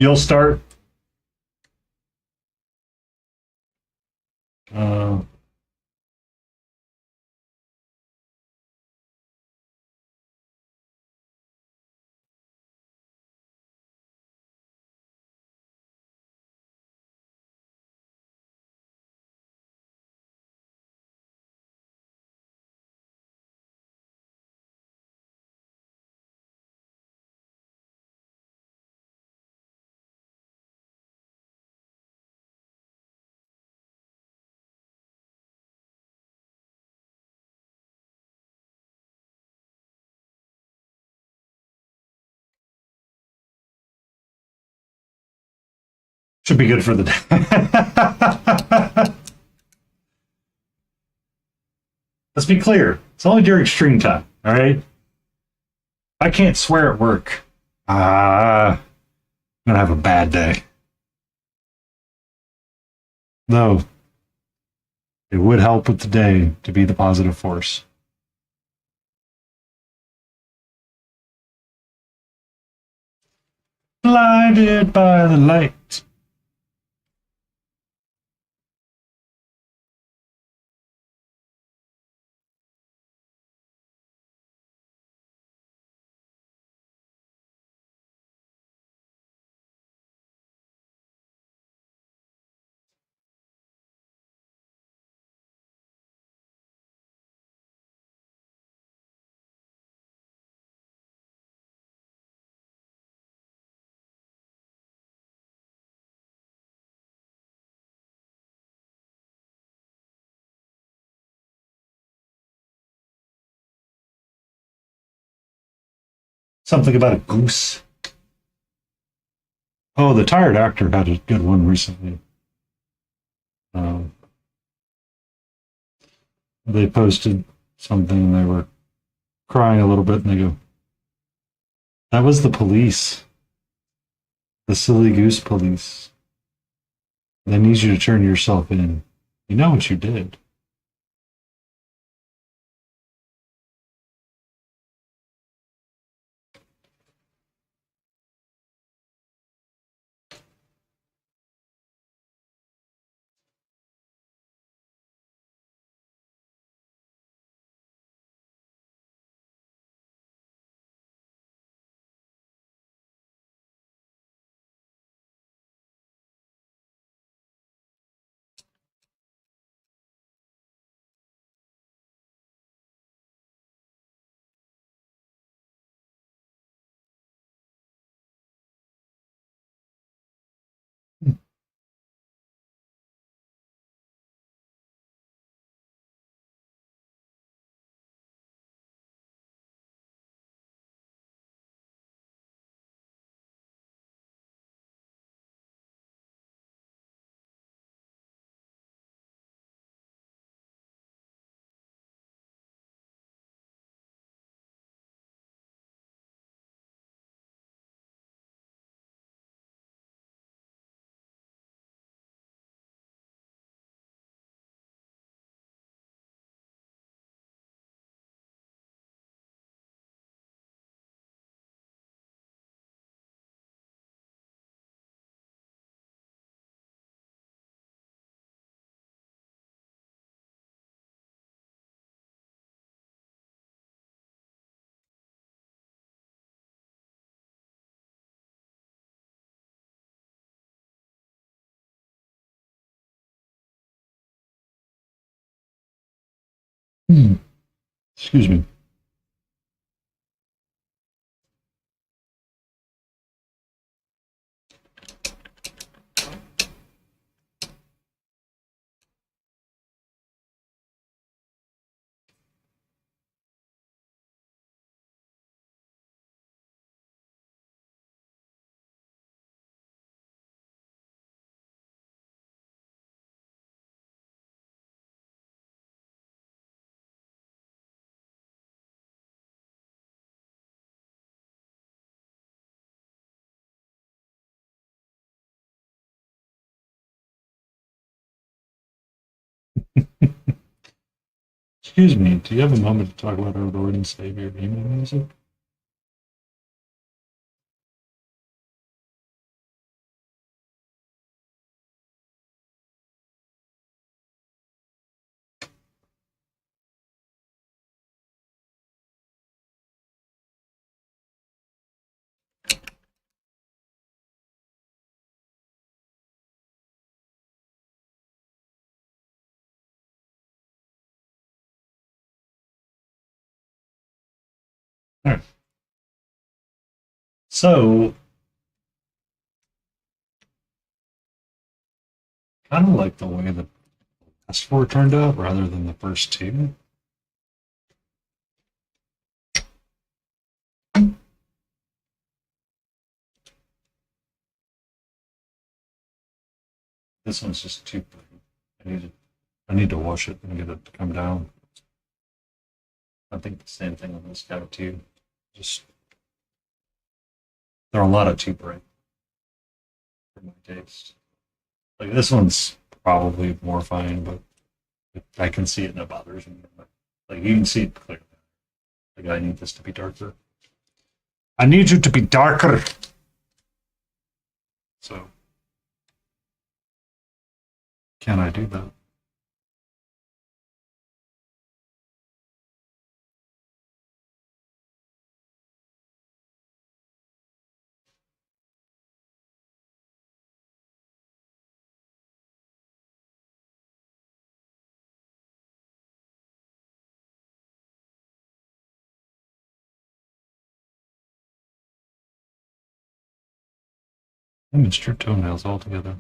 A: You'll start. Should be good for the day. Let's be clear. It's only during stream time, all right? I can't swear at work. I'm going to have a bad day. Though, it would help with the day to be the positive force. Blinded by the light. Something about a goose. Oh, the Tired Actor had a good one recently. They posted something and they were crying a little bit and they go, that was the police. The silly goose police. They need you to turn yourself in. You know what you did. Excuse me. Excuse me, do you have a moment to talk about our Lord and Savior emo music? So, kind of like the way the last four turned out rather than the first two. This one's just too big. I need to wash it and get it to come down. I think the same thing on this guy too. Just they're a lot of too bright for my taste. Like this one's probably more fine, but I can see it and it bothers me. Like you can see it clearly. Like I need this to be darker. I need you to be darker. So can I do that? I missed your toenails altogether.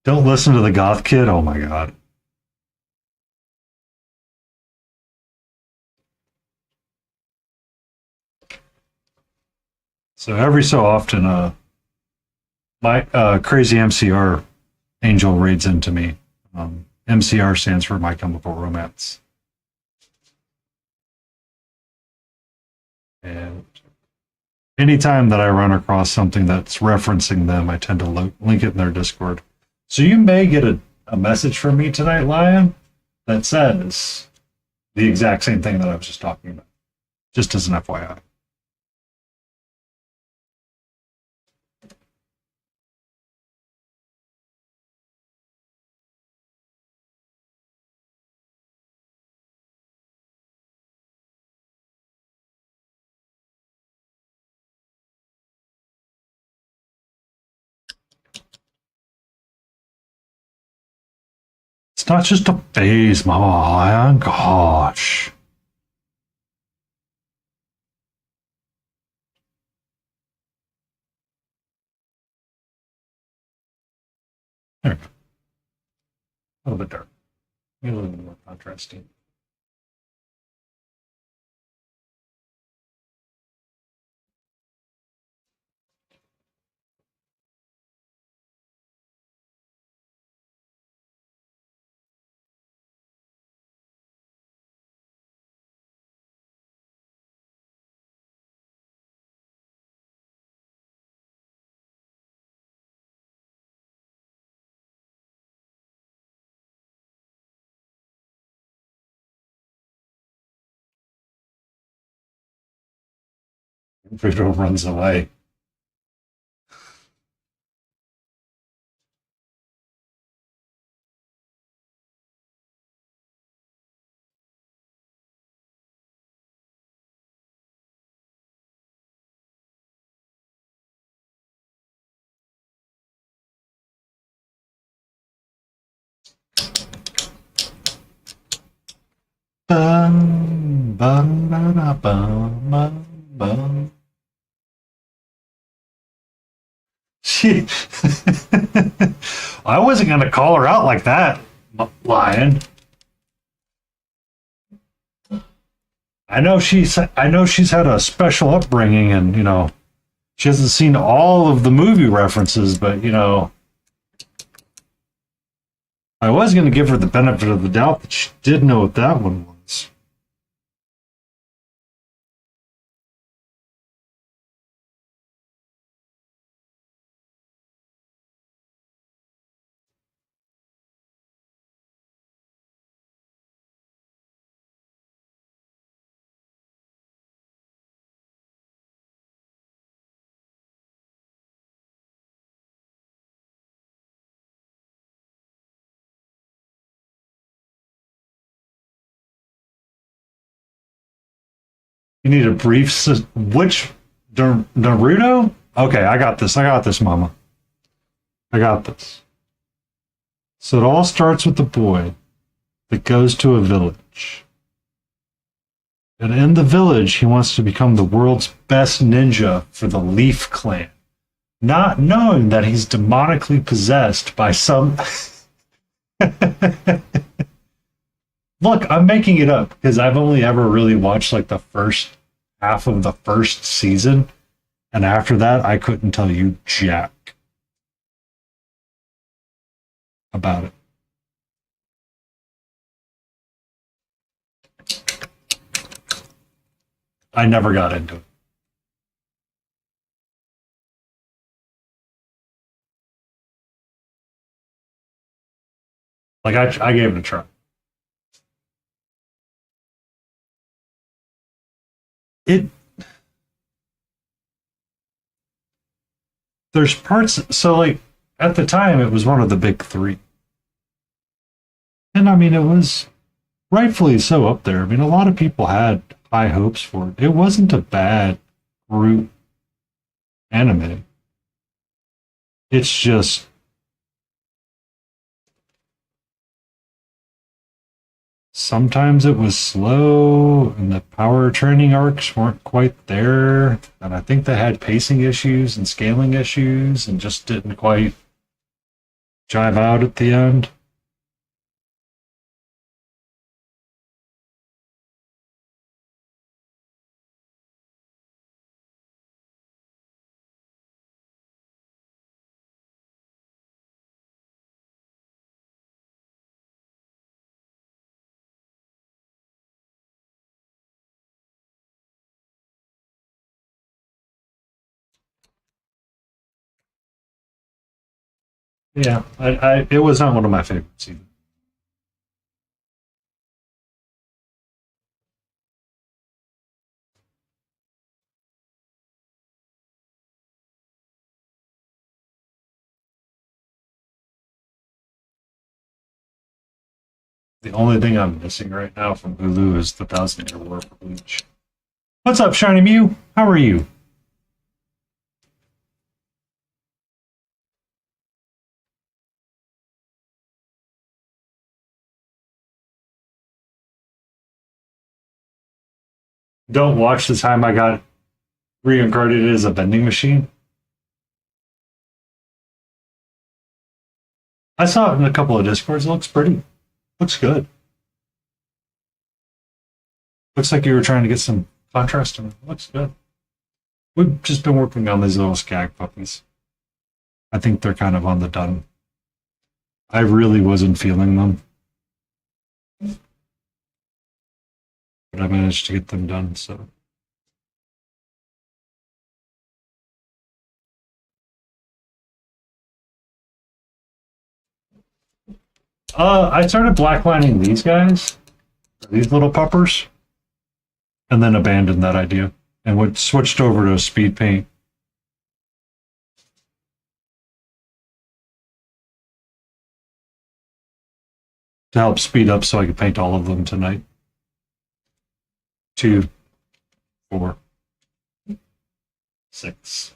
A: Don't listen to the goth kid. Oh my god. So every so often, my crazy MCR angel raids into me. MCR stands for My Chemical Romance, and anytime that I run across something that's referencing them, I tend to link it in their Discord. So you may get a message from me tonight, Lion, that says the exact same thing that I was just talking about, just as an FYI. It's not just a phase, Mama Lion. Gosh. There we go. A little bit dark. A little bit more contrasting. Visual runs away. Bum, bum, ba, da, bum, bum, bum. She, I wasn't going to call her out like that, Lion. I know she's had a special upbringing, and she hasn't seen all of the movie references, but I was going to give her the benefit of the doubt that she did know what that one was. You need a brief. Which Naruto? Okay, I got this. I got this, Mama. I got this. So it all starts with the boy that goes to a village. And in the village, he wants to become the world's best ninja for the Leaf Clan, not knowing that he's demonically possessed by some. Look, I'm making it up because I've only ever really watched like the first half of the first season. And after that, I couldn't tell you jack about it. I never got into it. Like I gave it a try. It there's parts so like at the time it was one of the big three. And I mean it was rightfully so up there. I mean a lot of people had high hopes for it. It wasn't a bad root anime. It's just sometimes it was slow and the power training arcs weren't quite there. And I think they had pacing issues and scaling issues and just didn't quite jive out at the end. Yeah, it was not one of my favorites either. The only thing I'm missing right now from Hulu is the 1,000 Year War for Bleach. What's up, Shiny Mew? How are you? Don't watch the time I got reincarnated as a vending machine. I saw it in a couple of Discords. It looks pretty. Looks good. Looks like you were trying to get some contrast in it. Looks good. We've just been working on these little Skag puppies. I think they're kind of on the done. I really wasn't feeling them. But I managed to get them done, so. I started blacklining these guys, these little puppers, and then abandoned that idea and switched over to speed paint. To help speed up so I could paint all of them tonight. 2, 4, 6.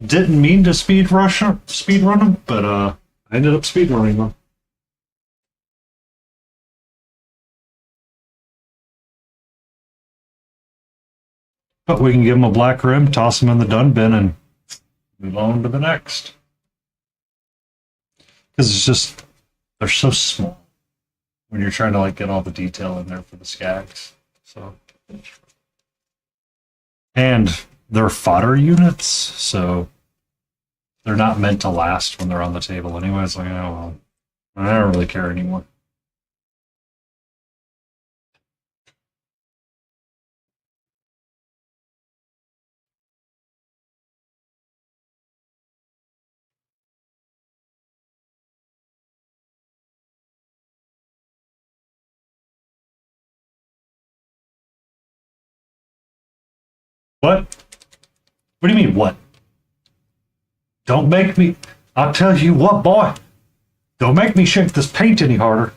A: Didn't mean to speed run them, but I ended up speed running them. But we can give them a black rim, toss them in the dun bin, and move on to the next. Because it's just, they're so small when you're trying to like get all the detail in there for the Skags. So, and they're fodder units, so they're not meant to last when they're on the table anyway. It's like, oh well, I don't really care anymore. What? What do you mean, what? Don't make me. I'll tell you what, boy. Don't make me shake this paint any harder.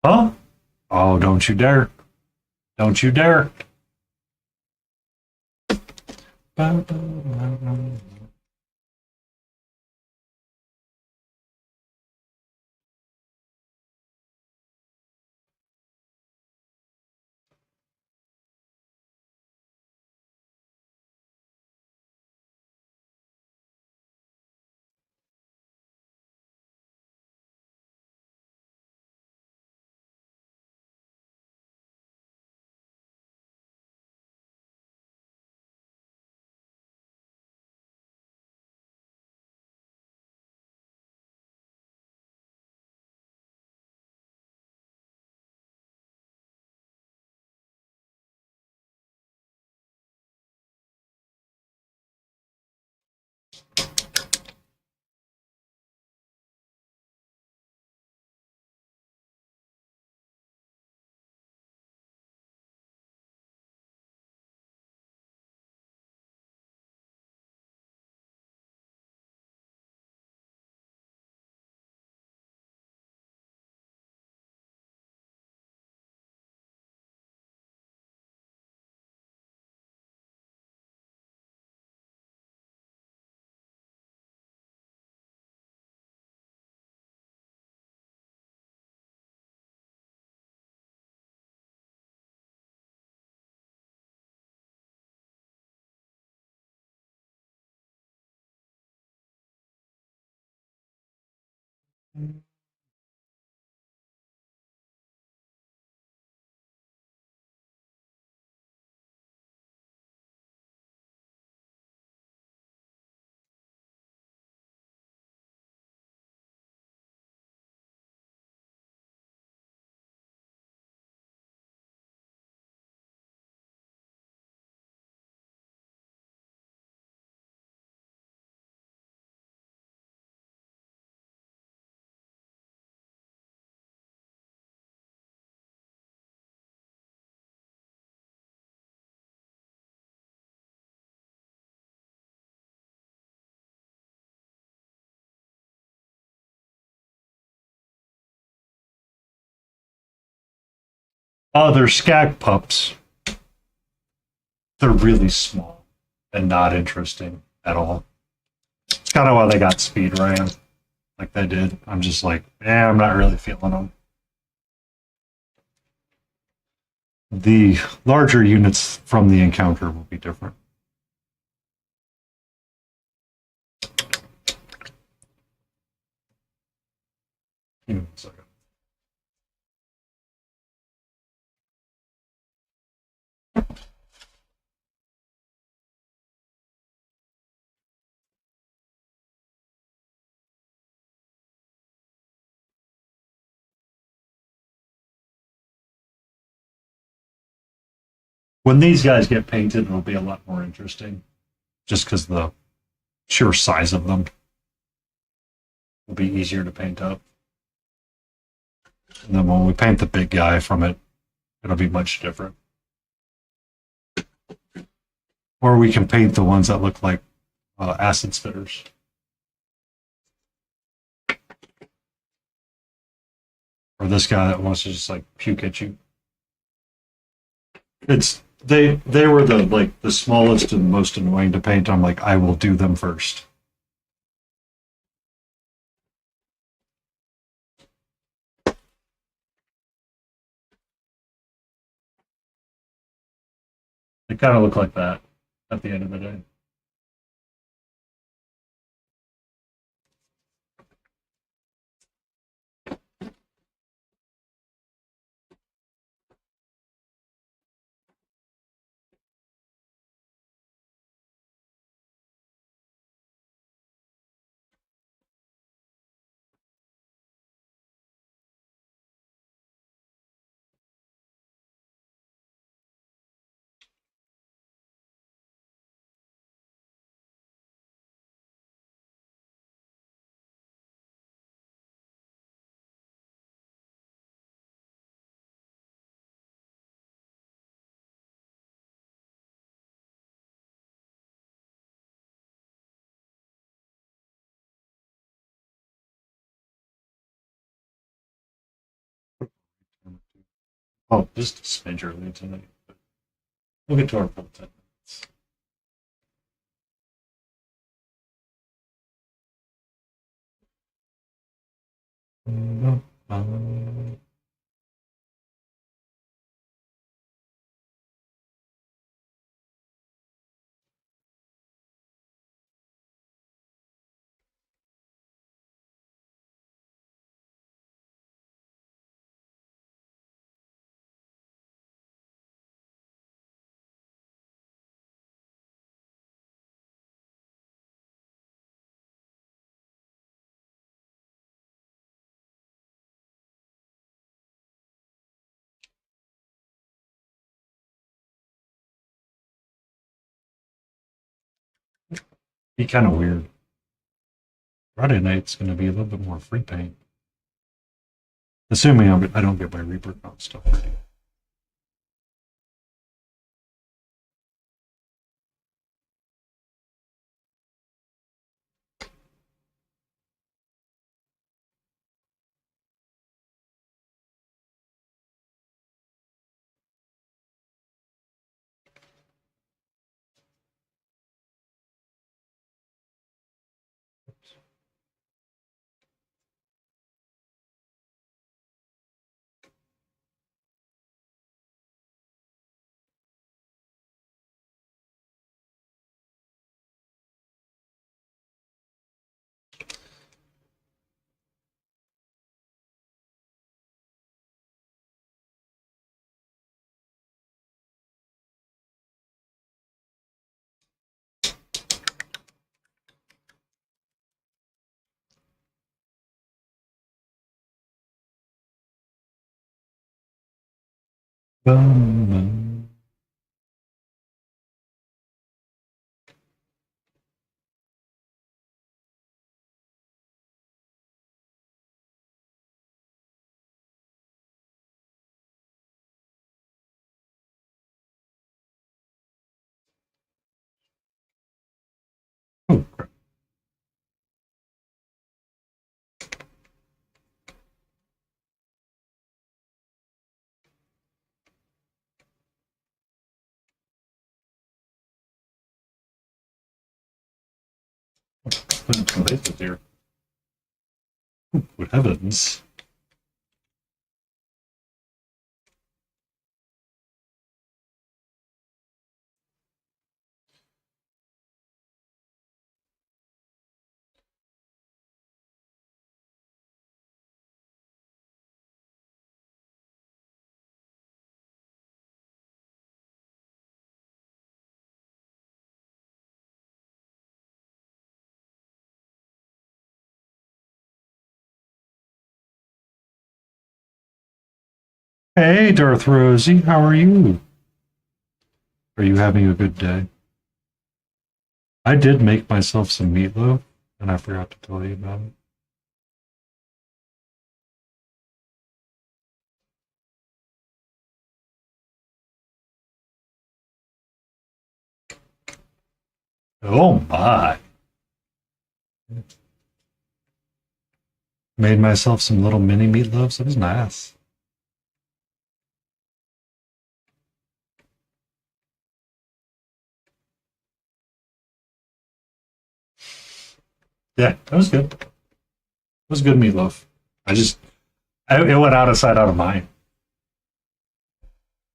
A: Huh? Oh, don't you dare. Don't you dare. Oh, they're Skag pups. They're really small and not interesting at all. It's kind of why they got speed ran like they did. I'm just like, I'm not really feeling them. The larger units from the encounter will be different. Give me 1 second. When these guys get painted, it'll be a lot more interesting, just because the sheer size of them will be easier to paint up. And then when we paint the big guy from it, it'll be much different. Or we can paint the ones that look like acid spitters. Or this guy that wants to just like puke at you. It's they were the smallest and most annoying to paint. I'm like, I will do them first. They kind of look like that at the end of the day. Oh, just a smidge early tonight. But we'll get to our full 10 minutes. Be kind of weird. Friday night's going to be a little bit more free paint. Assuming I don't get my Reaper Con stuff ready. Bum. Oh, crap. Put in some bases here. Good heavens. Hey, Darth Rosie, how are you? Are you having a good day? I did make myself some meatloaf, and I forgot to tell you about it. Oh my. Made myself some little mini meatloaves. It was nice. Yeah, that was good. It was good meatloaf. It went out of sight, out of mind.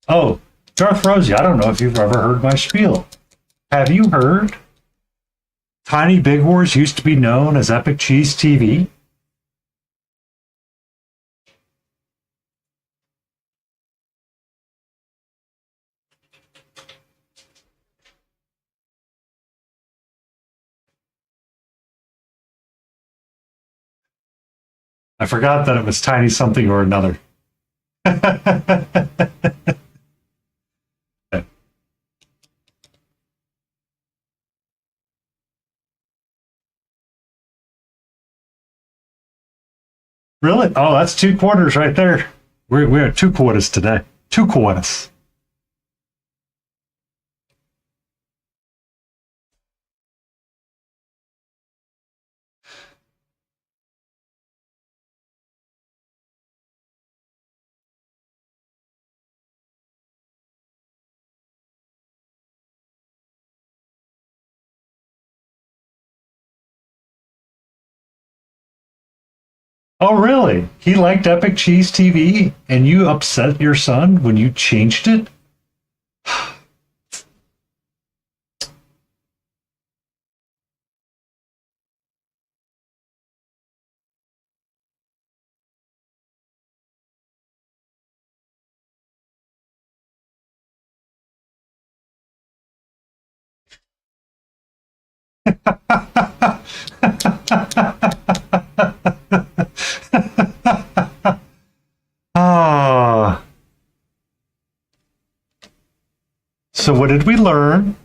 A: Oh, Darth Rosie, I don't know if you've ever heard my spiel. Have you heard? Tiny Big Horse used to be known as Epic Cheese TV. I forgot that it was Tiny something or another. Really? Oh, that's 2 quarters right there. We're at 2 quarters today. 2 quarters. Oh, really? He liked Epic Cheese TV, and you upset your son when you changed it? Ah. So what did we learn?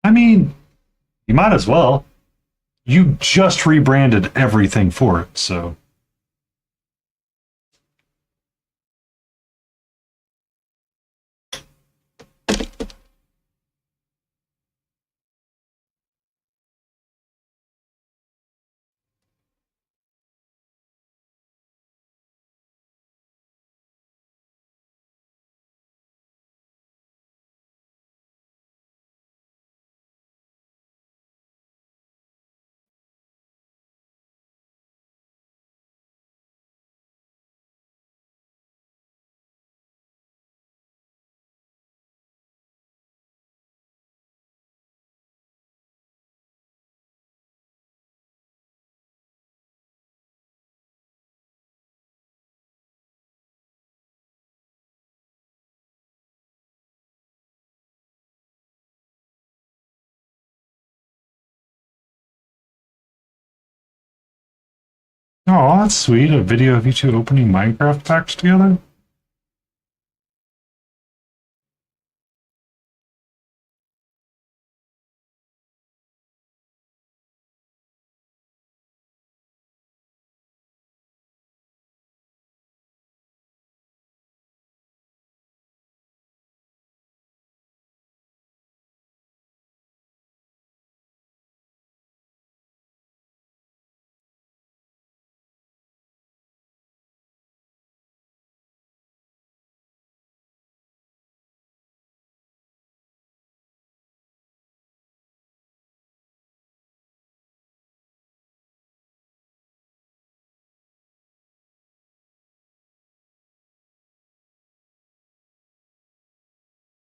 A: I mean, you might as well. You just rebranded everything for it, so. Oh, that's sweet. A video of you two opening Minecraft packs together?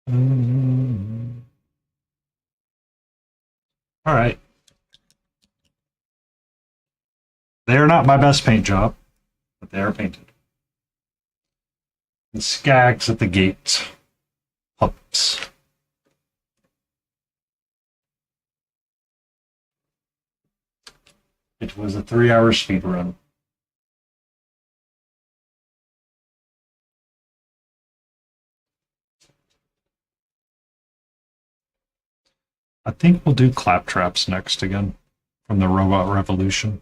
A: Mm. All right. They are not my best paint job, but they are painted. And Skag's at the gate. Pups. It was a 3-hour speed run. I think we'll do claptraps next again from the Robot Revolution,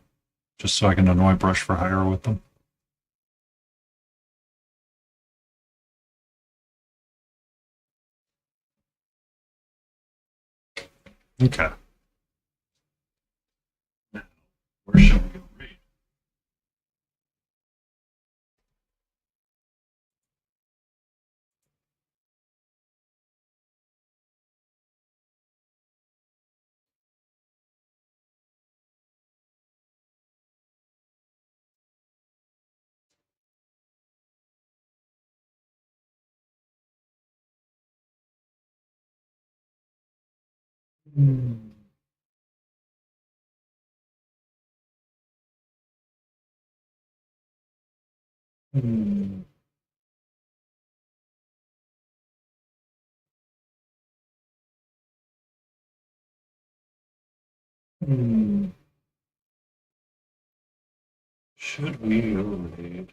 A: just so I can annoy Brush for Hire with them. Okay. Now, where shall we go read? Hmm. Hmm. Hmm. Should we go read?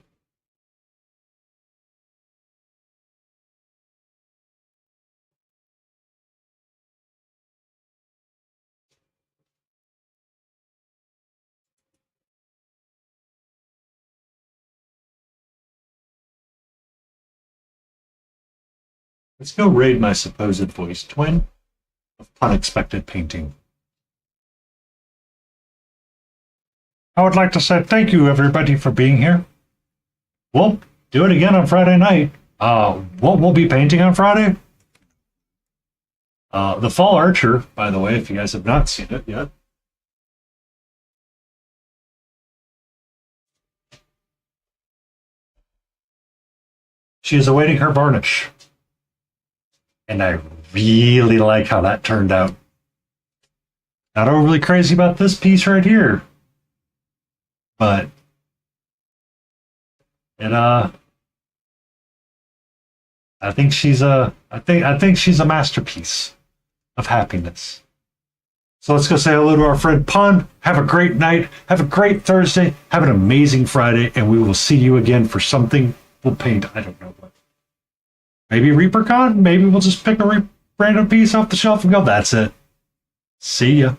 A: Let's go raid my supposed voice twin of unexpected painting. I would like to say thank you, everybody, for being here. We'll do it again on Friday night. What we'll be painting on Friday? The Fall Archer, by the way, if you guys have not seen it yet. She is awaiting her varnish. And I really like how that turned out. Not overly crazy about this piece right here. But it I think she's a masterpiece of happiness. So let's go say hello to our friend Pun. Have a great night. Have a great Thursday. Have an amazing Friday, and we will see you again for something we'll paint. I don't know what. Maybe ReaperCon? Maybe we'll just pick a random piece off the shelf and go, that's it. See ya.